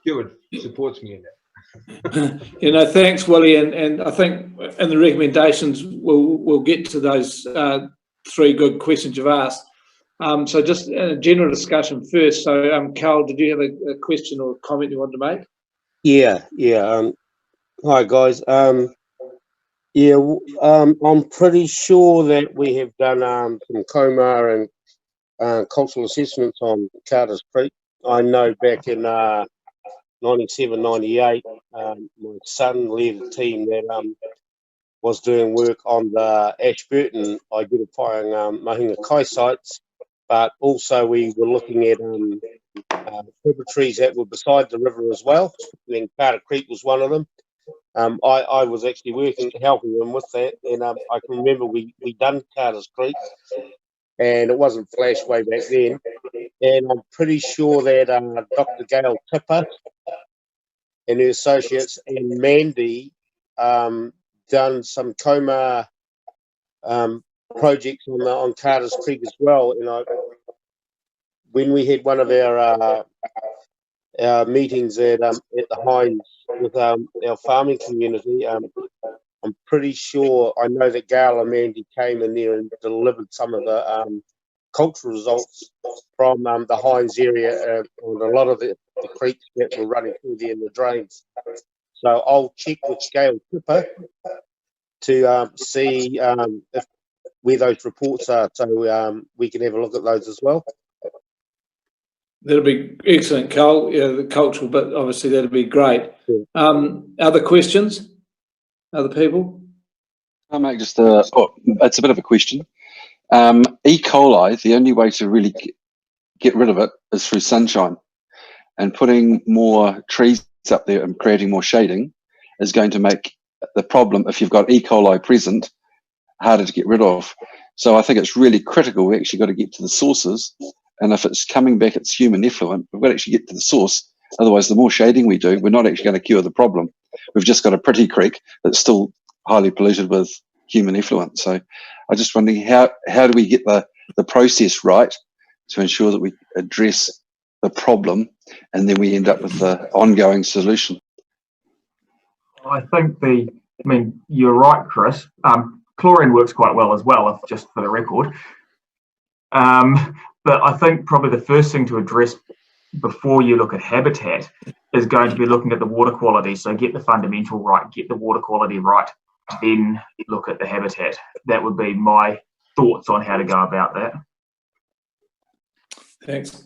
Stuart supports me in that. You know, thanks, Willie, and I think in the recommendations we'll get to those 3 good questions you've asked. So just a general discussion first. So, Carl, did you have a question or a comment you wanted to make? Yeah. Hi guys. I'm pretty sure that we have done some COMA and cultural assessments on Carter's Creek. I know back in 97, 98, my son led a team that was doing work on the Ashburton identifying mahinga kai sites, but also we were looking at tributaries that were beside the river as well. And Carter Creek was one of them. I was actually helping them with that, and I can remember we done Carter's Creek, and it wasn't flash way back then. And I'm pretty sure that Dr. Gail Tipper and her associates and Mandy done some coma projects on Carter's Creek as well. And when we had one of our meetings at the Hines with our farming community, I'm pretty sure, I know that Gail and Mandy came in there and delivered some of the cultural results from the Hines area on a lot of the creeks that were running through there in the drains. So I'll check with Gail Tipper to see where those reports are, so we can have a look at those as well. That'll be excellent, Carl. Yeah, the cultural bit, obviously, that'll be great. Yeah. Other questions? Other people? I'll make just it's a bit of a question. E. coli, the only way to really get rid of it is through sunshine, and putting more trees up there and creating more shading is going to make the problem, if you've got E. coli present, harder to get rid of. So I think it's really critical. We actually got to get to the sources, and if it's coming back, it's human effluent, we've got to actually get to the source. Otherwise, the more shading we do, we're not actually going to cure the problem. We've just got a pretty creek that's still highly polluted with human effluent. So I'm just wondering, how do we get the process right to ensure that we address the problem and then we end up with the ongoing solution? I think you're right, Chris. Chlorine works quite well as well, just for the record. But I think probably the first thing to address before you look at habitat is going to be looking at the water quality. So get the fundamental right, get the water quality right, then look at the habitat. That would be my thoughts on how to go about that. Thanks.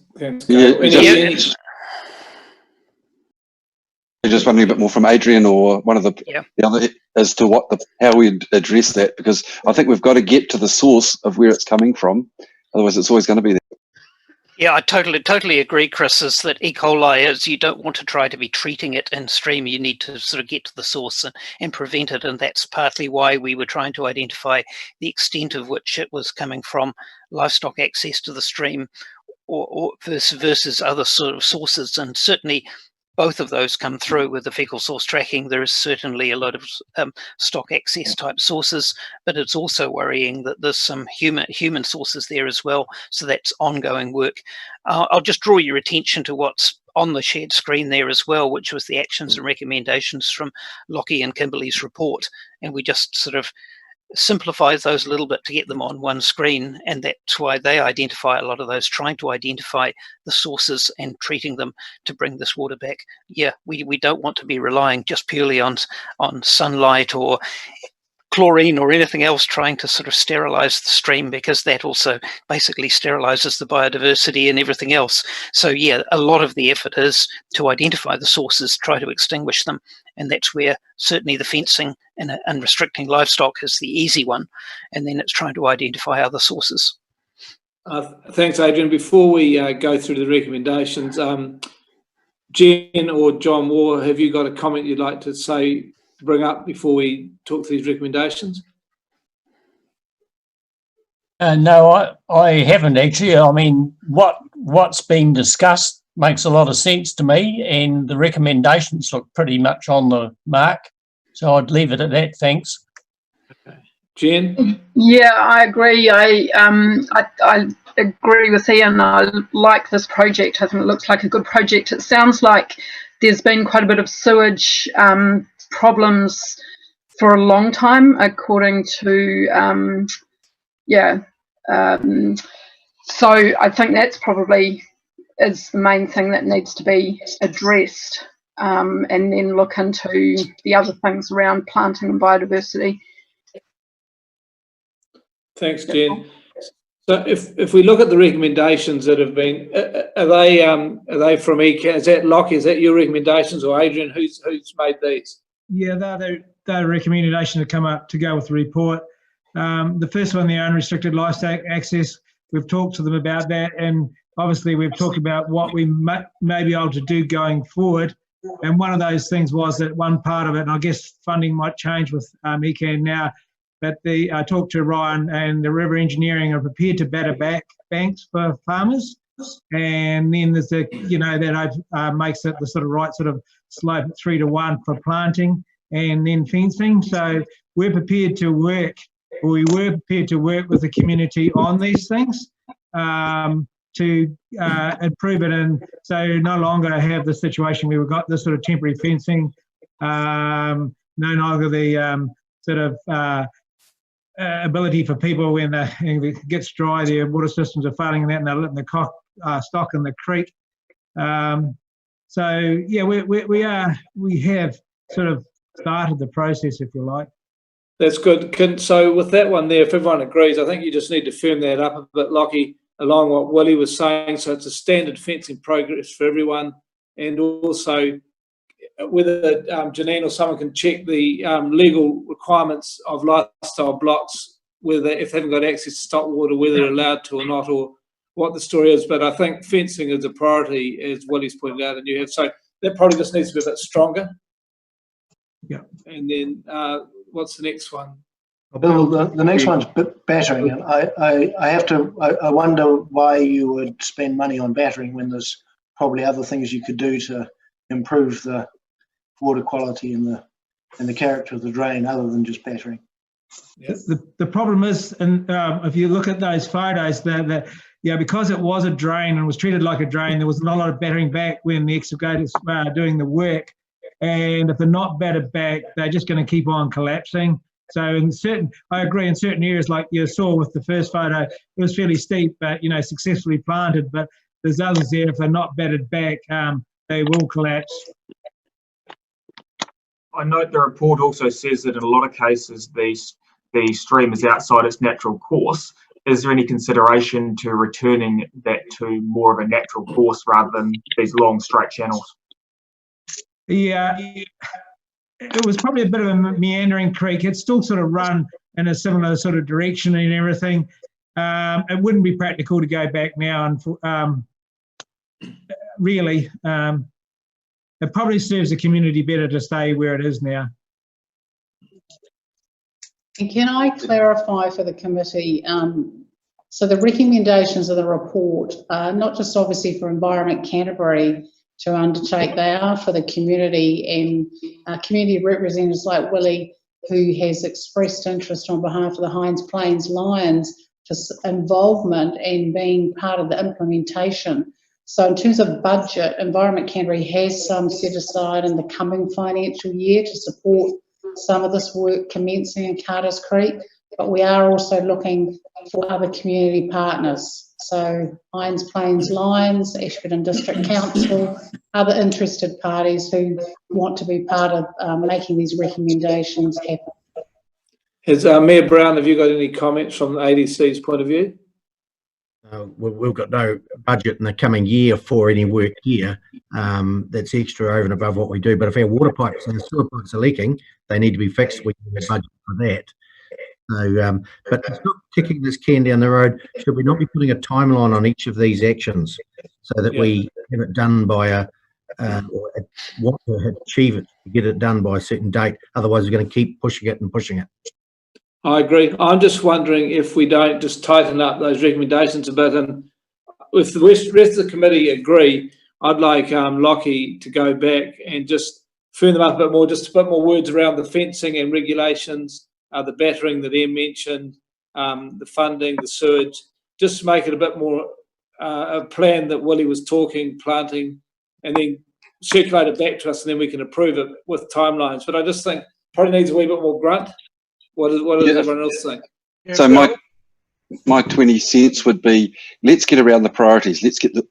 Just wondering a bit more from Adrian or one of the other as to how we address that, because I think we've got to get to the source of where it's coming from. Otherwise, it's always going to be there. Yeah, I totally agree, Chris, is that E. coli is, you don't want to try to be treating it in stream. You need to sort of get to the source and prevent it. And that's partly why we were trying to identify the extent of which it was coming from livestock access to the stream or versus other sort of sources. And certainly both of those come through with the fecal source tracking. There is certainly a lot of stock access type sources, but it's also worrying that there's some human sources there as well. So that's ongoing work. I'll just draw your attention to what's on the shared screen there as well, which was the actions and recommendations from Lockie and Kimberley's report. And we just sort of simplify those a little bit to get them on one screen, and that's why they identify a lot of those, trying to identify the sources and treating them to bring this water back. Yeah, we don't want to be relying just purely on sunlight or chlorine or anything else trying to sort of sterilize the stream, because that also basically sterilizes the biodiversity and everything else. So yeah, a lot of the effort is to identify the sources, try to extinguish them, and that's where certainly the fencing and restricting livestock is the easy one, and then it's trying to identify other sources. Thanks, Adrian. Before we go through the recommendations, Jen or John Moore, have you got a comment you'd like to say, to bring up before we talk through these recommendations? No, I haven't actually. I mean, what's being discussed makes a lot of sense to me, and the recommendations look pretty much on the mark. So I'd leave it at that. Thanks. Okay. Jen? Yeah, I agree. I agree with Ian. I like this project. I think it looks like a good project. It sounds like there's been quite a bit of sewage problems for a long time, according to so I think that's probably is the main thing that needs to be addressed, and then look into the other things around planting and biodiversity. Thanks, Jen. So if we look at the recommendations that have been, are they from ECA? Is that Lockie? Is that your recommendations, or Adrian? Who's made these? Yeah, they're recommendations that come up to go with the report. The first one, the unrestricted livestock access, we've talked to them about that, and obviously we've talked about what we may be able to do going forward. And one of those things was that one part of it, and I guess funding might change with ECAN now, but I talked to Ryan, and the river engineering are prepared to batter back banks for farmers. And then there's that makes it the sort of right sort of slope at 3-to-1 for planting and then fencing. So we were prepared to work with the community on these things to improve it, and so no longer have the situation where we've got this sort of temporary fencing, no longer the sort of ability for people when it gets dry, their water systems are failing and they're letting the stock in the creek. So yeah, we have sort of started the process, if you like. That's good. So with that one there, if everyone agrees, I think you just need to firm that up a bit, Lockie, along what Willie was saying. So it's a standard fencing progress for everyone, and also whether Janine or someone can check the legal requirements of lifestyle blocks, whether if they haven't got access to stock water, whether they're allowed to or not, or what the story is. But I think fencing is a priority, as Willie's pointed out, and you have. So that probably just needs to be a bit stronger. Yeah. And then what's the next one? Bill, the next one's battering, and I wonder why you would spend money on battering when there's probably other things you could do to improve the water quality and the character of the drain other than just battering. Yes. The problem is, and if you look at those photos, that because it was a drain and was treated like a drain, there was not a lot of battering back when the excavators were doing the work. And if they're not battered back, they're just going to keep on collapsing. So I agree, in certain areas, like you saw with the first photo, it was fairly steep, but successfully planted. But there's others there, if they're not battered back, they will collapse. I note the report also says that in a lot of cases the stream is outside its natural course. Is there any consideration to returning that to more of a natural course rather than these long straight channels? Yeah, it was probably a bit of a meandering creek. It's still sort of run in a similar sort of direction and everything. It wouldn't be practical to go back now, and really. It probably serves the community better to stay where it is now. And can I clarify for the committee, so the recommendations of the report are not just obviously for Environment Canterbury to undertake, they are for the community, and community representatives like Willie, who has expressed interest on behalf of the Hinds Plains Lions for involvement and being part of the implementation. So in terms of budget, Environment Canterbury has some set aside in the coming financial year to support some of this work commencing in Carters Creek, but we are also looking for other community partners. So Hinds Plains Lions, Ashburton District Council, other interested parties who want to be part of making these recommendations happen. Has Mayor Brown, have you got any comments from the ADC's point of view? We've got no budget in the coming year for any work here that's extra over and above what we do. But if our water pipes and sewer pipes are leaking, they need to be fixed. We have a budget for that. So, but it's not kicking this can down the road. Should we not be putting a timeline on each of these actions so that we have it done by or want to achieve it to get it done by a certain date? Otherwise, we're going to keep pushing it and pushing it. I agree. I'm just wondering if we don't just tighten up those recommendations a bit, and if the rest of the committee agree, I'd like Lockie to go back and just firm them up a bit more, just a bit more words around the fencing and regulations, the battering that Em mentioned, the funding, the sewage, just to make it a bit more a plan that Willie was talking, planting, and then circulate it back to us, and then we can approve it with timelines. But I just think probably needs a wee bit more grunt. What does everyone else think? So my 20 cents would be, let's get around the priorities. Let's get the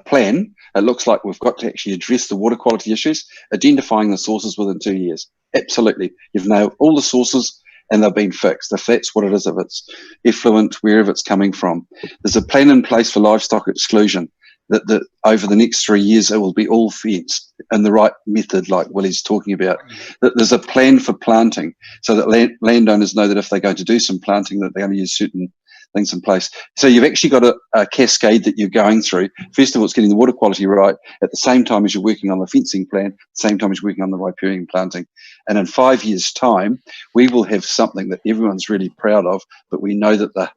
plan. It looks like we've got to actually address the water quality issues, identifying the sources within 2 years. Absolutely. You've nailed all the sources and they've been fixed. If that's what it is, if it's effluent, wherever it's coming from. There's a plan in place for livestock exclusion that over the next 3 years, it will be all fenced in the right method, like Willie's talking about. That there's a plan for planting so that landowners know that if they're going to do some planting, that they're going to use certain things in place. So you've actually got a cascade that you're going through. First of all, it's getting the water quality right at the same time as you're working on the fencing plan, same time as you're working on the riparian planting. And in 5 years' time, we will have something that everyone's really proud of, but we know that the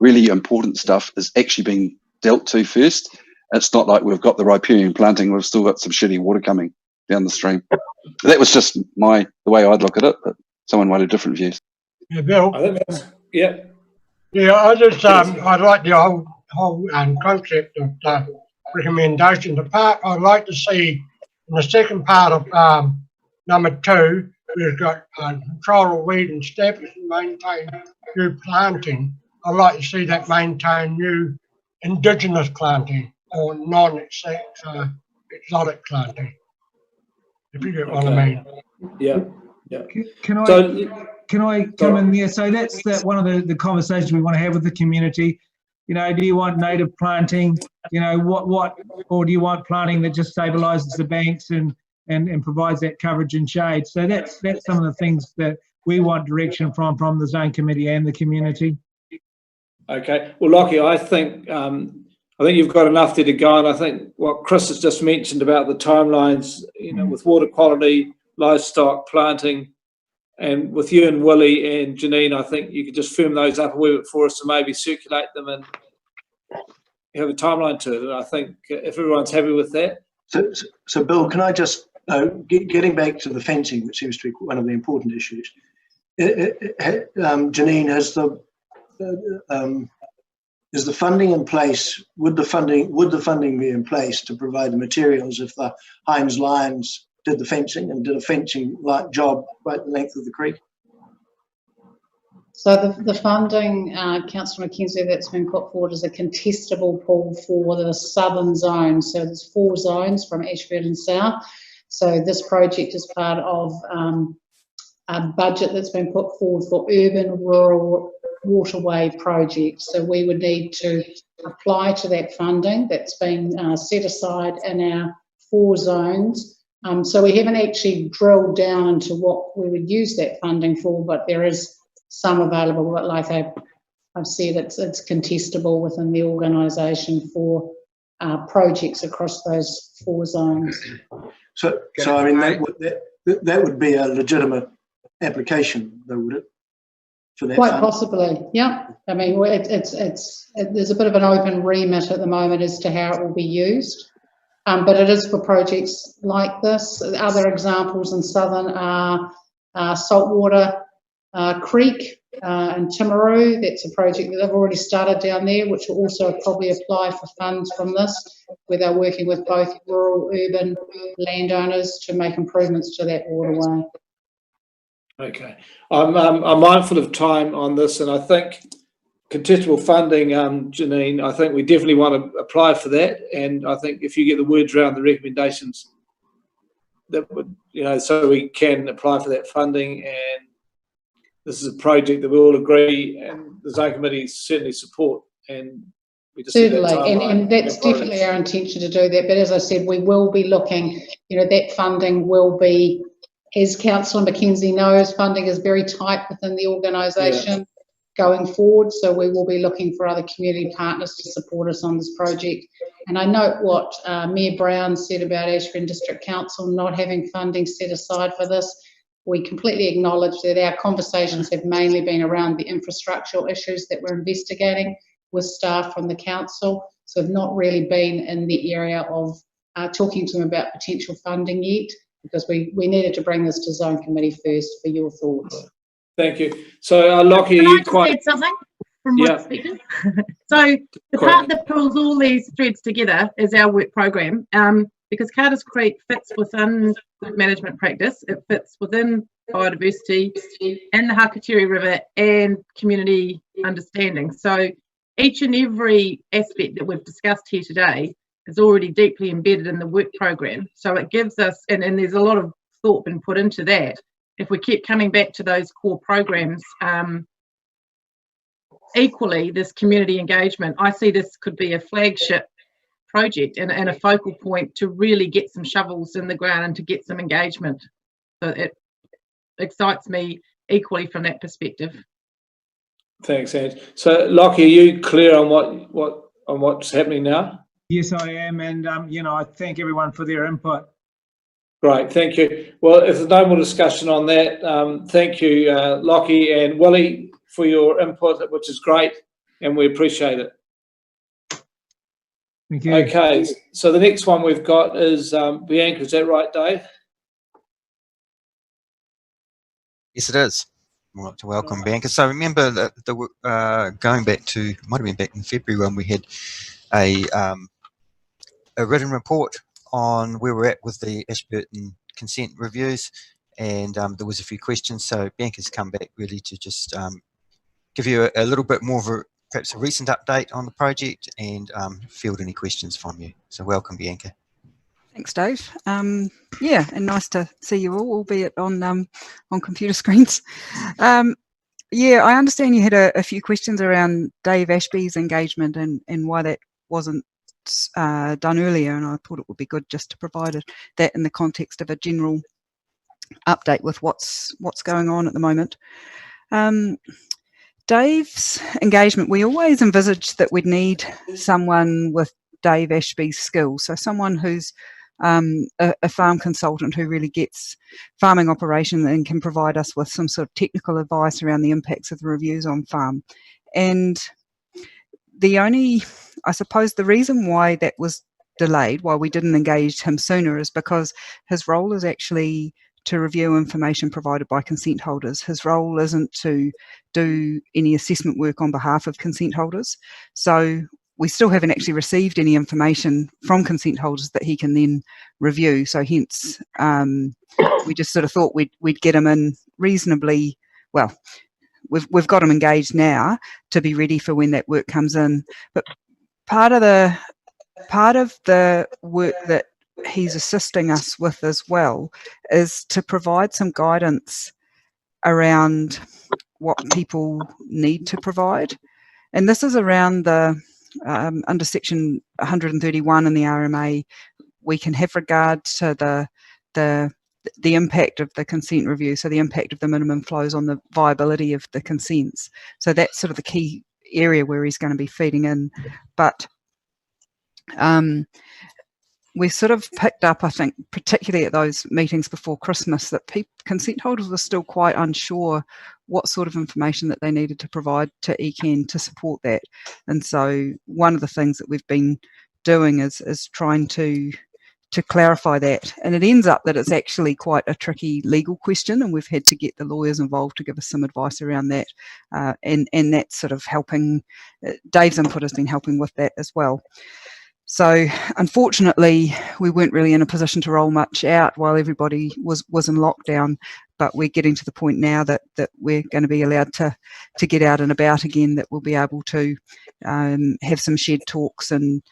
really important stuff is actually being dealt to first. It's not like we've got the riparian planting, we've still got some shitty water coming down the stream. That was just the way I'd look at it, but someone might have different views. Yeah, Bill. I think that's, yeah. Yeah, I just I like the whole concept of the recommendation. The part I'd like to see in the second part of number 2, we've got control of weed and establish and maintain new planting. I'd like to see that maintain new indigenous planting or non-exotic planting. If you get what I mean. Yeah. Yeah. Can I So, come in there? So that's one of the conversations we want to have with the community. You know, do you want native planting? You know, what or do you want planting that just stabilises the banks and provides that coverage and shade? So that's some of the things that we want direction from the zone committee and the community. Okay. Well, Lockie, I think you've got enough there to go, and I think what Chris has just mentioned about the timelines, you know, with water quality, livestock, planting, and with you and Willie and Janine, I think you could just firm those up a wee bit for us and maybe circulate them and have a timeline to it. And I think if everyone's happy with that. So Bill, can I just, getting back to the fencing, which seems to be one of the important issues, Janine, is the funding in place? Would the funding be in place to provide the materials if the Heinz Lions did the fencing and did a fencing-like job right the length of the creek? So the funding, Councillor McKenzie, that's been put forward as a contestable pool for the southern zone. So there's 4 zones from Ashburton South. So this project is part of a budget that's been put forward for urban rural waterway projects. So we would need to apply to that funding that's been set aside in our 4 zones. So we haven't actually drilled down into what we would use that funding for, but there is some available. But like I've said, it's contestable within the organisation for projects across those 4 zones. So I mean that would be a legitimate application, though, would it? For that Quite fund? possibly, yeah. I mean, there's a bit of an open remit at the moment as to how it will be used. But it is for projects like this. Other examples in Southern are Saltwater Creek and Timaru. That's a project that they've already started down there, which will also probably apply for funds from this, where they're working with both rural, urban landowners to make improvements to that waterway. Okay. I'm mindful of time on this, and I think contestable funding, Janine, I think we definitely want to apply for that. And I think if you get the words around the recommendations, that would, you know, so we can apply for that funding. And this is a project that we all agree and the zone committee certainly support. And we just certainly, and that's definitely our intention to do that. But as I said, we will be looking, you know, that funding will be, as Councillor McKenzie knows, funding is very tight within the organisation going forward. So we will be looking for other community partners to support us on this project. And I note what Mayor Brown said about Ashburton District Council not having funding set aside for this. We completely acknowledge that our conversations have mainly been around the infrastructural issues that we're investigating with staff from the council. So have not really been in the area of talking to them about potential funding yet, because we needed to bring this to zone committee first for your thoughts. Thank you. So, Lockie, can are I you just quite... add something from my perspective? So the part that pulls all these threads together is our work program, because Carter's Creek fits within good management practice. It fits within biodiversity and the Hakatiri River and community understanding. So each and every aspect that we've discussed here today is already deeply embedded in the work program. So it gives us, and there's a lot of thought been put into that. If we keep coming back to those core programs, equally this community engagement, I see this could be a flagship project and a focal point to really get some shovels in the ground and to get some engagement. So it excites me equally from that perspective. Thanks, Ange. So, Lockie, are you clear on what's happening now? Yes, I am, and I thank everyone for their input. Great, thank you. Well, if there's no more discussion on that, thank you, Lockie and Willie, for your input, which is great, and we appreciate it. Thank you. Okay, so the next one we've got is Bianca. Is that right, Dave? Yes, it is. I'd like to welcome Bianca. So remember that going back to, might have been back in February when we had a written report on where we're at with the Ashburton consent reviews, and there was a few questions. So Bianca's come back really to just give you a little bit more of perhaps a recent update on the project and field any questions from you. So welcome, Bianca. Thanks, Dave. Yeah, and nice to see you all, albeit on computer screens. Yeah, I understand you had a few questions around Dave Ashby's engagement and why that wasn't done earlier, and I thought it would be good just to provide that in the context of a general update with what's going on at the moment. Dave's engagement, we always envisaged that we'd need someone with Dave Ashby's skills, so someone who's a farm consultant who really gets farming operation and can provide us with some sort of technical advice around the impacts of the reviews on farm. And I suppose the reason why that was delayed, why we didn't engage him sooner, is because his role is actually to review information provided by consent holders. His role isn't to do any assessment work on behalf of consent holders. So we still haven't actually received any information from consent holders that he can then review. So hence, we just sort of thought we'd get him in reasonably well. We've got him engaged now to be ready for when that work comes in. But part of the work that he's assisting us with as well is to provide some guidance around what people need to provide. And this is around the under section 131 in the RMA. We can have regard to the impact of the consent review, so the impact of the minimum flows on the viability of the consents. So that's sort of the key area where he's going to be feeding in. But we sort of picked up, I think, particularly at those meetings before Christmas, that consent holders were still quite unsure what sort of information that they needed to provide to ECAN to support that. And so one of the things that we've been doing is trying to clarify that. And it ends up that it's actually quite a tricky legal question, and we've had to get the lawyers involved to give us some advice around that. And that's sort of helping, Dave's input has been helping with that as well. So unfortunately, we weren't really in a position to roll much out while everybody was in lockdown, but we're getting to the point now that we're going to be allowed to get out and about again, that we'll be able to have some shared talks and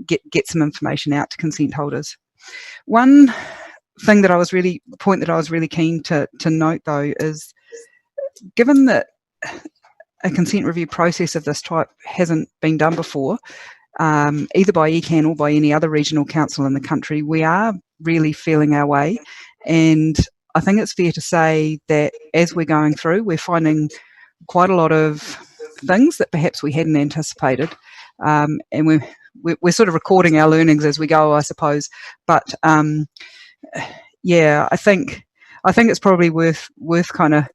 get some information out to consent holders. One thing that I was really keen to note though is, given that a consent review process of this type hasn't been done before, either by ECAN or by any other regional council in the country, we are really feeling our way. And I think it's fair to say that as we're going through, we're finding quite a lot of things that perhaps we hadn't anticipated. And we're sort of recording our learnings as we go, I suppose. But yeah, I think it's probably worth kind of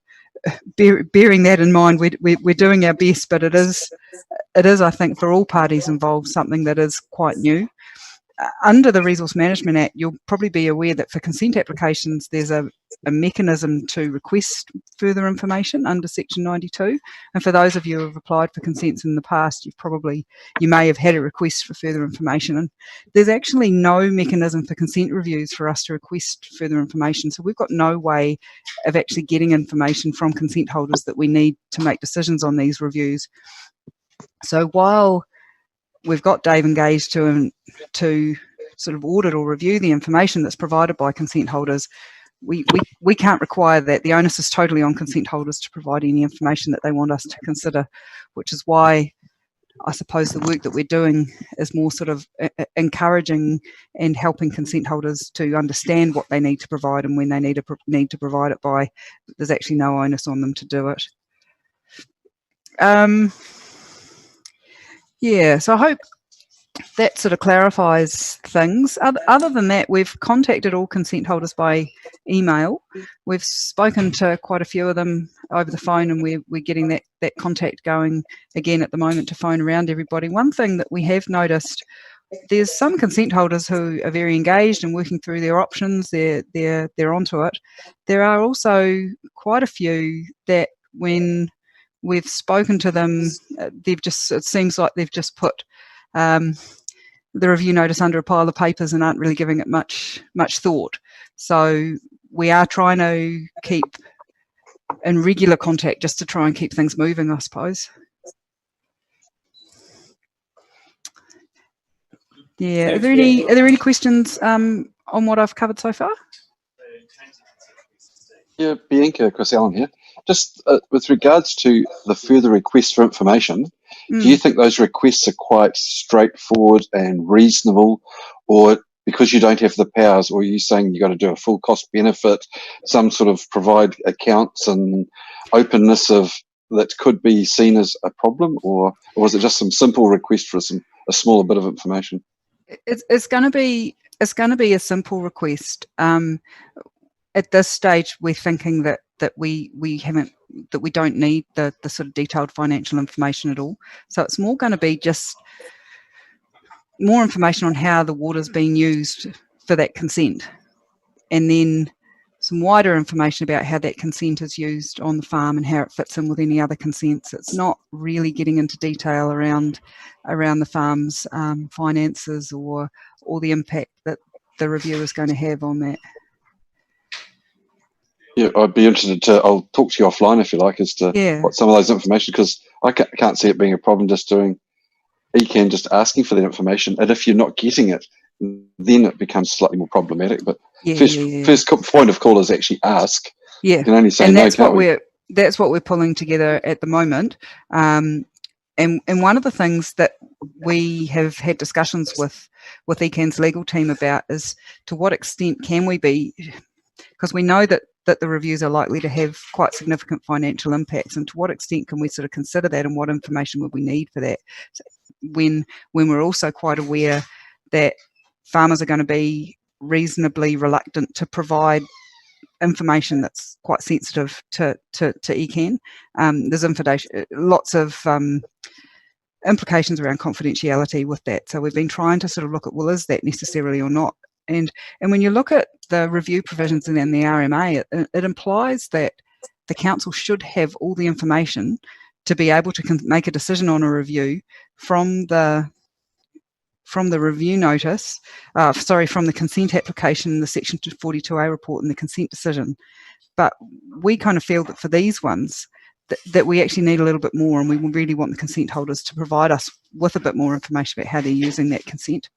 bearing that in mind. We're doing our best, but it is, I think, for all parties involved, something that is quite new. Under the Resource Management Act, you'll probably be aware that for consent applications, there's a mechanism to request further information under Section 92. And for those of you who have applied for consents in the past, you may have had a request for further information. And there's actually no mechanism for consent reviews for us to request further information. So we've got no way of actually getting information from consent holders that we need to make decisions on these reviews. So while we've got Dave engaged to sort of audit or review the information that's provided by consent holders, we can't require that. The onus is totally on consent holders to provide any information that they want us to consider, which is why I suppose the work that we're doing is more sort of encouraging and helping consent holders to understand what they need to provide and when they need to provide it by. There's actually no onus on them to do it. Yeah, so I hope that sort of clarifies things. Other than that, we've contacted all consent holders by email. We've spoken to quite a few of them over the phone, and we're getting that contact going again at the moment to phone around everybody. One thing that we have noticed, there's some consent holders who are very engaged and working through their options. They're onto it. There are also quite a few that when we've spoken to them, it seems like they've just put the review notice under a pile of papers and aren't really giving it much thought. So we are trying to keep in regular contact just to try and keep things moving, I suppose. Yeah. Are there any questions on what I've covered so far? Yeah, Bianca, Chris Allen here. Just with regards to the further requests for information, do you think those requests are quite straightforward and reasonable, or because you don't have the powers, or are you saying you've got to do a full cost benefit, some sort of provide accounts and openness of that could be seen as a problem, or was it just some simple request for a smaller bit of information? It's going to be a simple request. At this stage, we're thinking that we don't need the sort of detailed financial information at all. So it's more going to be just more information on how the water's being used for that consent, and then some wider information about how that consent is used on the farm and how it fits in with any other consents. It's not really getting into detail around the farm's finances or the impact that the review is going to have on that. Yeah, I'd be interested to. I'll talk to you offline if you like, as to what some of those information, because I can't see it being a problem just doing ECAN, just asking for that information, and if you're not getting it, then it becomes slightly more problematic. But first point of call is actually ask. Yeah, you can only say and no, that's can't we? That's what we're pulling together at the moment. And one of the things that we have had discussions with ECAN's legal team about is to what extent can we be, because we know that the reviews are likely to have quite significant financial impacts, and to what extent can we sort of consider that, and what information would we need for that, so when we're also quite aware that farmers are going to be reasonably reluctant to provide information that's quite sensitive to ECAN. There's lots of implications around confidentiality with that. So we've been trying to sort of look at, well, is that necessarily or not? And when you look at the review provisions in the RMA, it implies that the council should have all the information to be able to make a decision on a review from the review notice, from the consent application, the Section 42A report and the consent decision. But we kind of feel that for these ones, that we actually need a little bit more, and we really want the consent holders to provide us with a bit more information about how they're using that consent.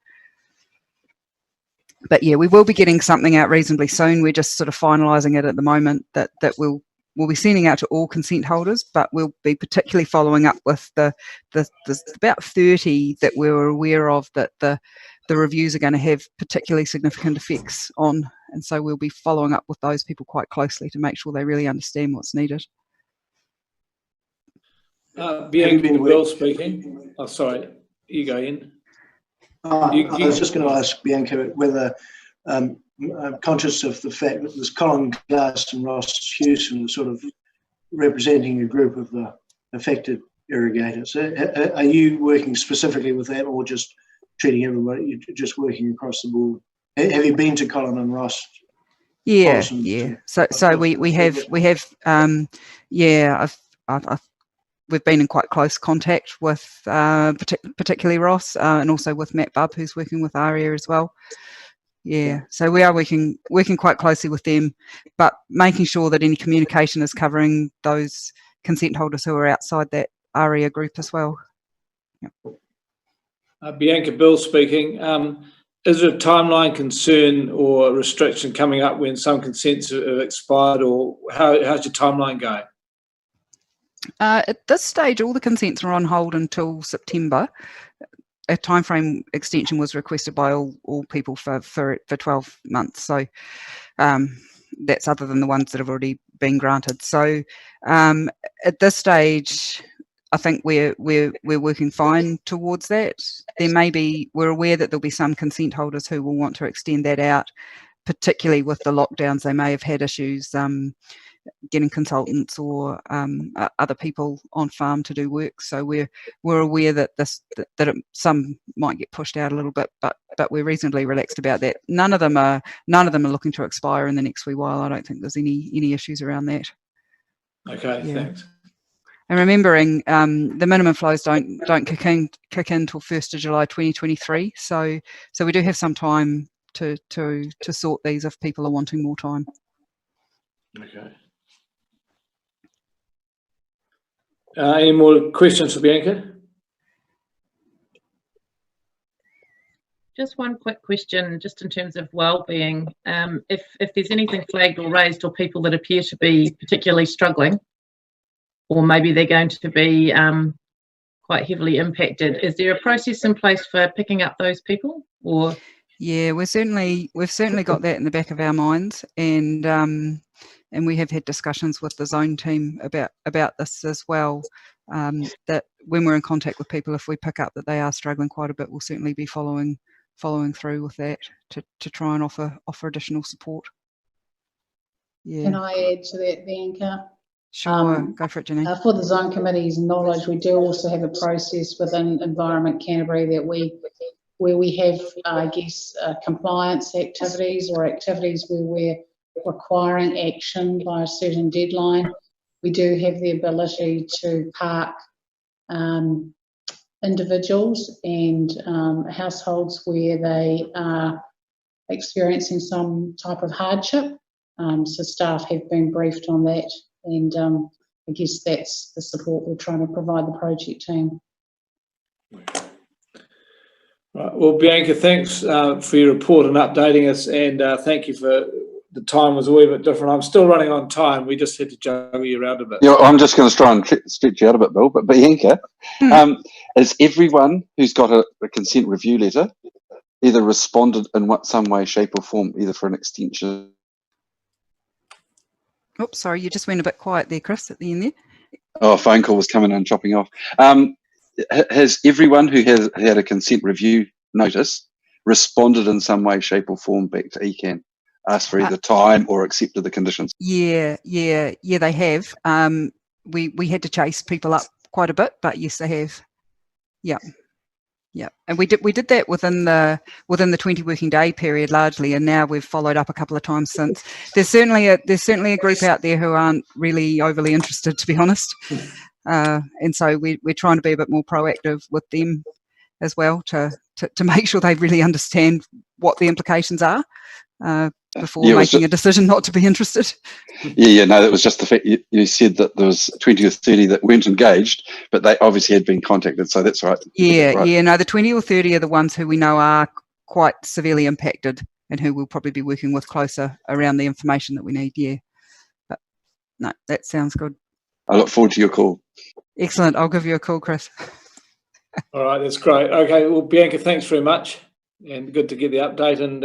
But yeah, we will be getting something out reasonably soon. We're just sort of finalising it at the moment, that we'll be sending out to all consent holders, but we'll be particularly following up with the about 30 that we're aware of that the reviews are going to have particularly significant effects on, and so we'll be following up with those people quite closely to make sure they really understand what's needed. Bianca Bill speaking. Oh, sorry, you go in. I was just going to ask Bianca whether I'm conscious of the fact that there's Colin Glass and Ross Hewson sort of representing a group of the affected irrigators. Are you working specifically with them, or just treating everybody, you're just working across the board? Have you been to Colin and Ross? Yeah, yeah. So we have we've been in quite close contact with particularly Ross, and also with Matt Bubb, who's working with ARIA as well. Yeah, so we are working quite closely with them, but making sure that any communication is covering those consent holders who are outside that ARIA group as well. Yep. Bianca Bill speaking. Is there a timeline concern or restriction coming up when some consents have expired, or how's your timeline going? At this stage, all the consents are on hold until September. A timeframe extension was requested by all people for 12 months. So that's other than the ones that have already been granted. So at this stage, I think we're working fine towards that. We're aware that there'll be some consent holders who will want to extend that out, particularly with the lockdowns. They may have had issues getting consultants or other people on farm to do work. So we're aware that some might get pushed out a little bit, but we're reasonably relaxed about that. None of them are looking to expire in the next wee while. I don't think there's any issues around that. Okay, yeah. Thanks. And remembering the minimum flows don't kick in till 1st of July 2023. So we do have some time to sort these if people are wanting more time. Okay. Any more questions for Bianca? Just one quick question, just in terms of well-being. If there's anything flagged or raised, or people that appear to be particularly struggling, or maybe they're going to be quite heavily impacted, is there a process in place for picking up those people? Or yeah, we've certainly got that in the back of our minds, and we have had discussions with the zone team about this as well. That when we're in contact with people, if we pick up that they are struggling quite a bit, we'll certainly be following through with that to try and offer additional support. Yeah. Can I add to that, Bianca? Sure, go for it, Jenny. For the zone committee's knowledge, we do also have a process within Environment Canterbury that where we have, I guess, compliance activities or activities where we're requiring action by a certain deadline. We do have the ability to park individuals and households where they are experiencing some type of hardship. So staff have been briefed on that, and I guess that's the support we're trying to provide the project team. Right. Well, Bianca, thanks for your report and updating us, and thank you for the time was a wee bit different. I'm still running on time. We just had to juggle you around a bit. Yeah, I'm just going to try and stretch you out a bit, Bill. But Bianca, is everyone who's got a consent review letter either responded in some way, shape or form, either for an extension? Oops, sorry, you just went a bit quiet there, Chris, at the end there. Oh, a phone call was coming in, chopping off. Has everyone who has had a consent review notice responded in some way, shape or form back to ECAN? Asked for either time or accepted the conditions? Yeah, they have. We had to chase people up quite a bit, but yes, they have. Yeah, and we did that within the 20 working day period largely, and now we've followed up a couple of times since. There's certainly a group out there who aren't really overly interested, to be honest, and so we're trying to be a bit more proactive with them as well to make sure they really understand what the implications are before making a decision not to be interested. Yeah, no, that was just the fact you said that there was 20 or 30 that weren't engaged, but they obviously had been contacted, so that's right. No, the 20 or 30 are the ones who we know are quite severely impacted and who we'll probably be working with closer around the information that we need, But no, that sounds good. I look forward to your call. Excellent. I'll give you a call, Chris. All right, that's great. Okay, well, Bianca, thanks very much, and good to get the update, and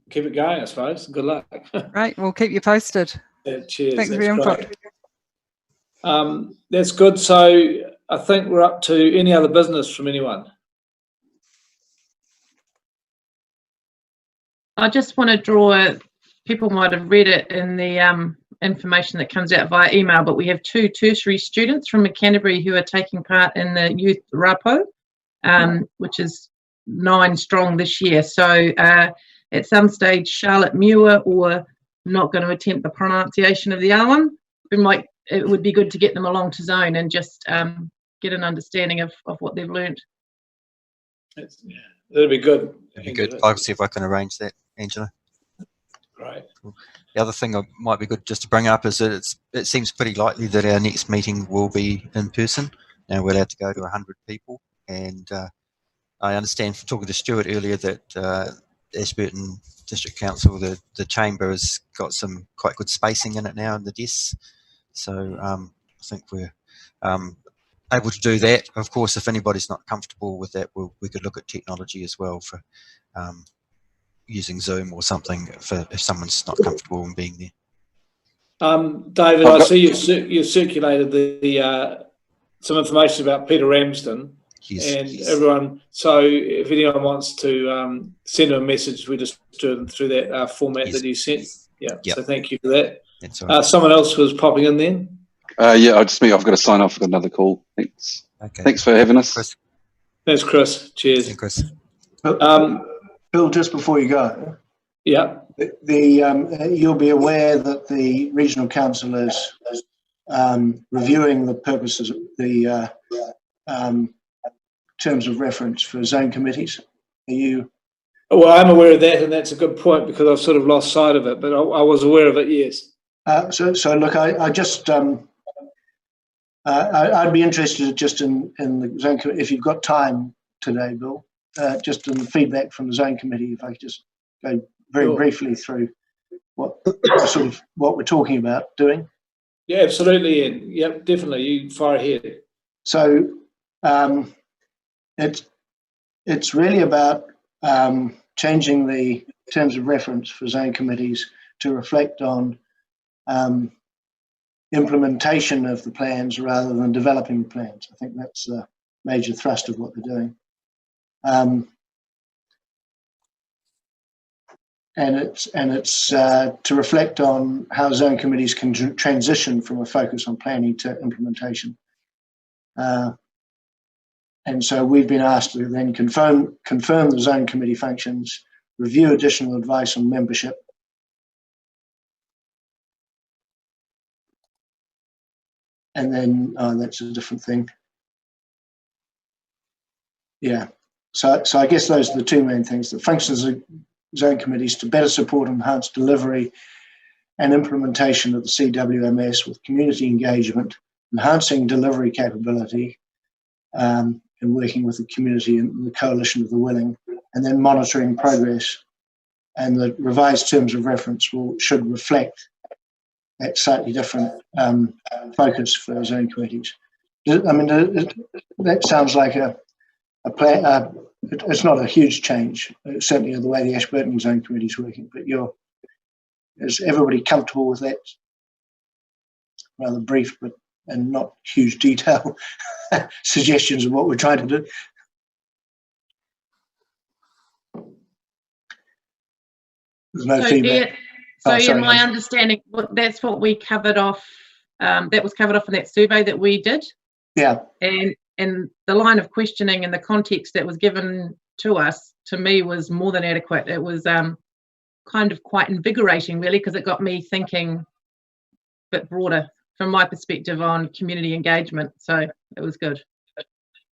keep it going, I suppose. Good luck. Right, we'll keep you posted. Yeah, cheers. Thanks for your input. That's good. So I think we're up to any other business from anyone. I just want to draw, people might have read it in the information that comes out via email, but we have 2 tertiary students from Canterbury who are taking part in the youth rapo, which is 9 strong this year. So at some stage, Charlotte Muir, or not going to attempt the pronunciation of the other one, it would be good to get them along to zone and just get an understanding of what they've learned. That'd be good. That'd be good. I'll see if I can arrange that, Angela. Right. The other thing that might be good just to bring up is that it seems pretty likely that our next meeting will be in person. Now we're allowed to go to 100 people, and I understand from talking to Stuart earlier that Ashburton District Council, the chamber has got some quite good spacing in it now in the desks. So I think we're able to do that. Of course, if anybody's not comfortable with that, we could look at technology as well for using Zoom or something if someone's not comfortable in being there. David, I see you circulated the some information about Peter Ramsden. Yes. And everyone, so if anyone wants to send him a message, we just do it through that format that you sent. Yeah, so thank you for that. Someone else was popping in then? Yeah, I've got to sign off. I've got another call. Thanks. Okay. Thanks for having us. Chris. Thanks, Chris. Cheers. Thanks, Chris. Bill, just before you go. Yeah. You'll be aware that the regional council is reviewing the purposes of the terms of reference for zone committees. Are you? Well, I'm aware of that, and that's a good point because I've sort of lost sight of it, but I was aware of it, yes. So look, I just I'd be interested just in the zone committee, if you've got time today, Bill, just in the feedback from the zone committee, if I could just go very briefly through what we're talking about doing. Yeah, absolutely, Ian. Yep, definitely. You fire ahead. So it's really about changing the terms of reference for zone committees to reflect on implementation of the plans rather than developing the plans. I think that's the major thrust of what they're doing. And it's to reflect on how zone committees can transition from a focus on planning to implementation. And so we've been asked to then confirm the zone committee functions, review additional advice on membership, and then that's a different thing. Yeah. So I guess those are the two main things: the functions of zone committees to better support and enhance delivery and implementation of the CWMS with community engagement, enhancing delivery capability, and working with the community and the coalition of the willing, and then monitoring progress. And the revised terms of reference should reflect that slightly different focus for zone committees. I mean, that sounds like a plan. It's not a huge change, certainly the way the Ashburton zone committee is working. But is everybody comfortable with that? Rather brief, and not huge detail suggestions of what we're trying to do. There's no feedback. In my understanding, that's what we covered off. That was covered off in that survey that we did. Yeah. And the line of questioning and the context that was given to us, to me, was more than adequate. It was kind of quite invigorating, really, because it got me thinking a bit broader from my perspective on community engagement. So it was good.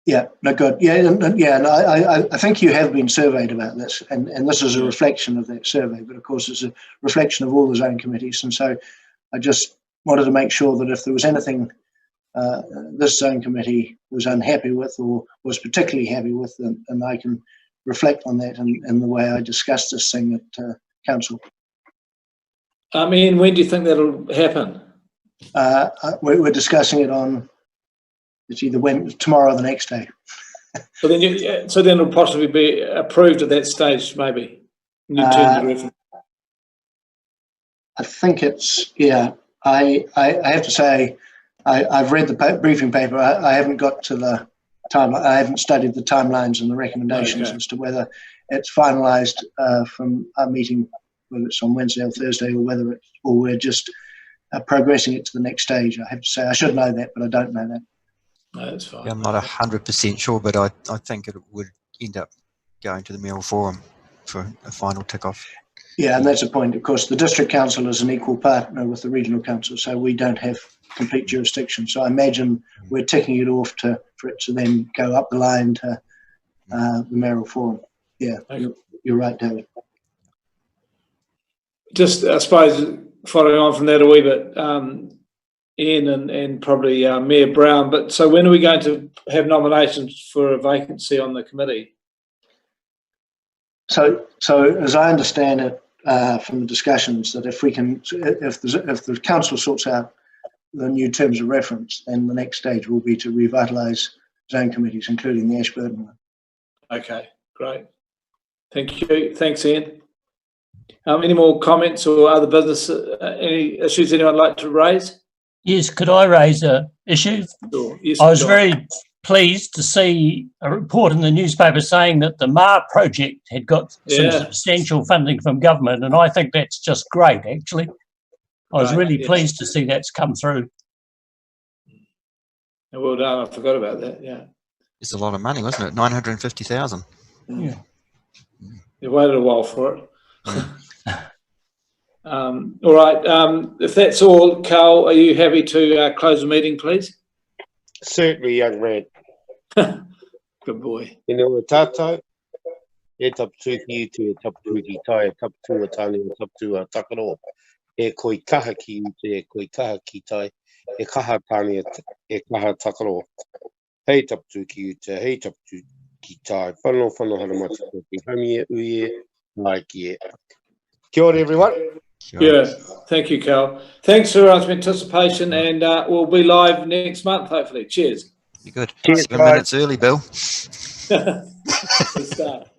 Yeah, no, good. Yeah, and I think you have been surveyed about this, and this is a reflection of that survey, but of course it's a reflection of all the zone committees. And so I just wanted to make sure that if there was anything this zone committee was unhappy with or was particularly happy with, and I can reflect on that in the way I discussed this thing at council. Ian, when do you think that'll happen? We're discussing it on, it's either tomorrow or the next day. So then it'll possibly be approved at that stage, maybe. New terms of reference. I think it's, yeah. I have to say, I've read the briefing paper. I haven't got to the time. I haven't studied the timelines and the recommendations as to whether it's finalised from our meeting, whether it's on Wednesday or Thursday, or we're just progressing it to the next stage. I have to say, I should know that, but I don't know that. No, that's fine. Yeah, I'm not 100% sure, but I think it would end up going to the mayoral forum for a final tick-off. Yeah, and that's the point. Of course, the district council is an equal partner with the regional council, so we don't have complete jurisdiction. So I imagine we're ticking it off for it to then go up the line to the mayoral forum. Yeah, you're right, David. Just, I suppose, following on from that a wee bit, Ian and probably Mayor Brown, but so when are we going to have nominations for a vacancy on the committee? So as I understand it from the discussions, that if the council sorts out the new terms of reference, then the next stage will be to revitalise zone committees, including the Ashburton one. Okay, great. Thank you. Thanks, Ian. Any more comments or other business, any issues anyone would like to raise? Yes, could I raise a issue? Sure. Yes, I was John. very pleased to see a report in the newspaper saying that the MAR project had got some Yeah. substantial funding from government, and I think that's just great, actually. I was Right, really yes. pleased to see that's come through. Well done. I forgot about that. Yeah. It's a lot of money, wasn't it? 950,000. Yeah. You waited a while for it. All right. If that's all, Carl, are you happy to close the meeting, please? Certainly, young man. Good boy. E no tātou, e taputu ki ute, e taputu ki tai, e taputu a tāne, e taputu a takaro. E koi kaha ki ute, e koi kaha ki tai, e kaha tāne, e kaha takaro. Hei taputu ki ute, hei taputu ki tai. Whanau haramata, ki hami e ui e, mai ki e. Kia ora, everyone. Yeah, thank you, Carl. Thanks for everyone's participation, and we'll be live next month, hopefully. Cheers. Be good. Cheers, 7 minutes early, Bill. Good start.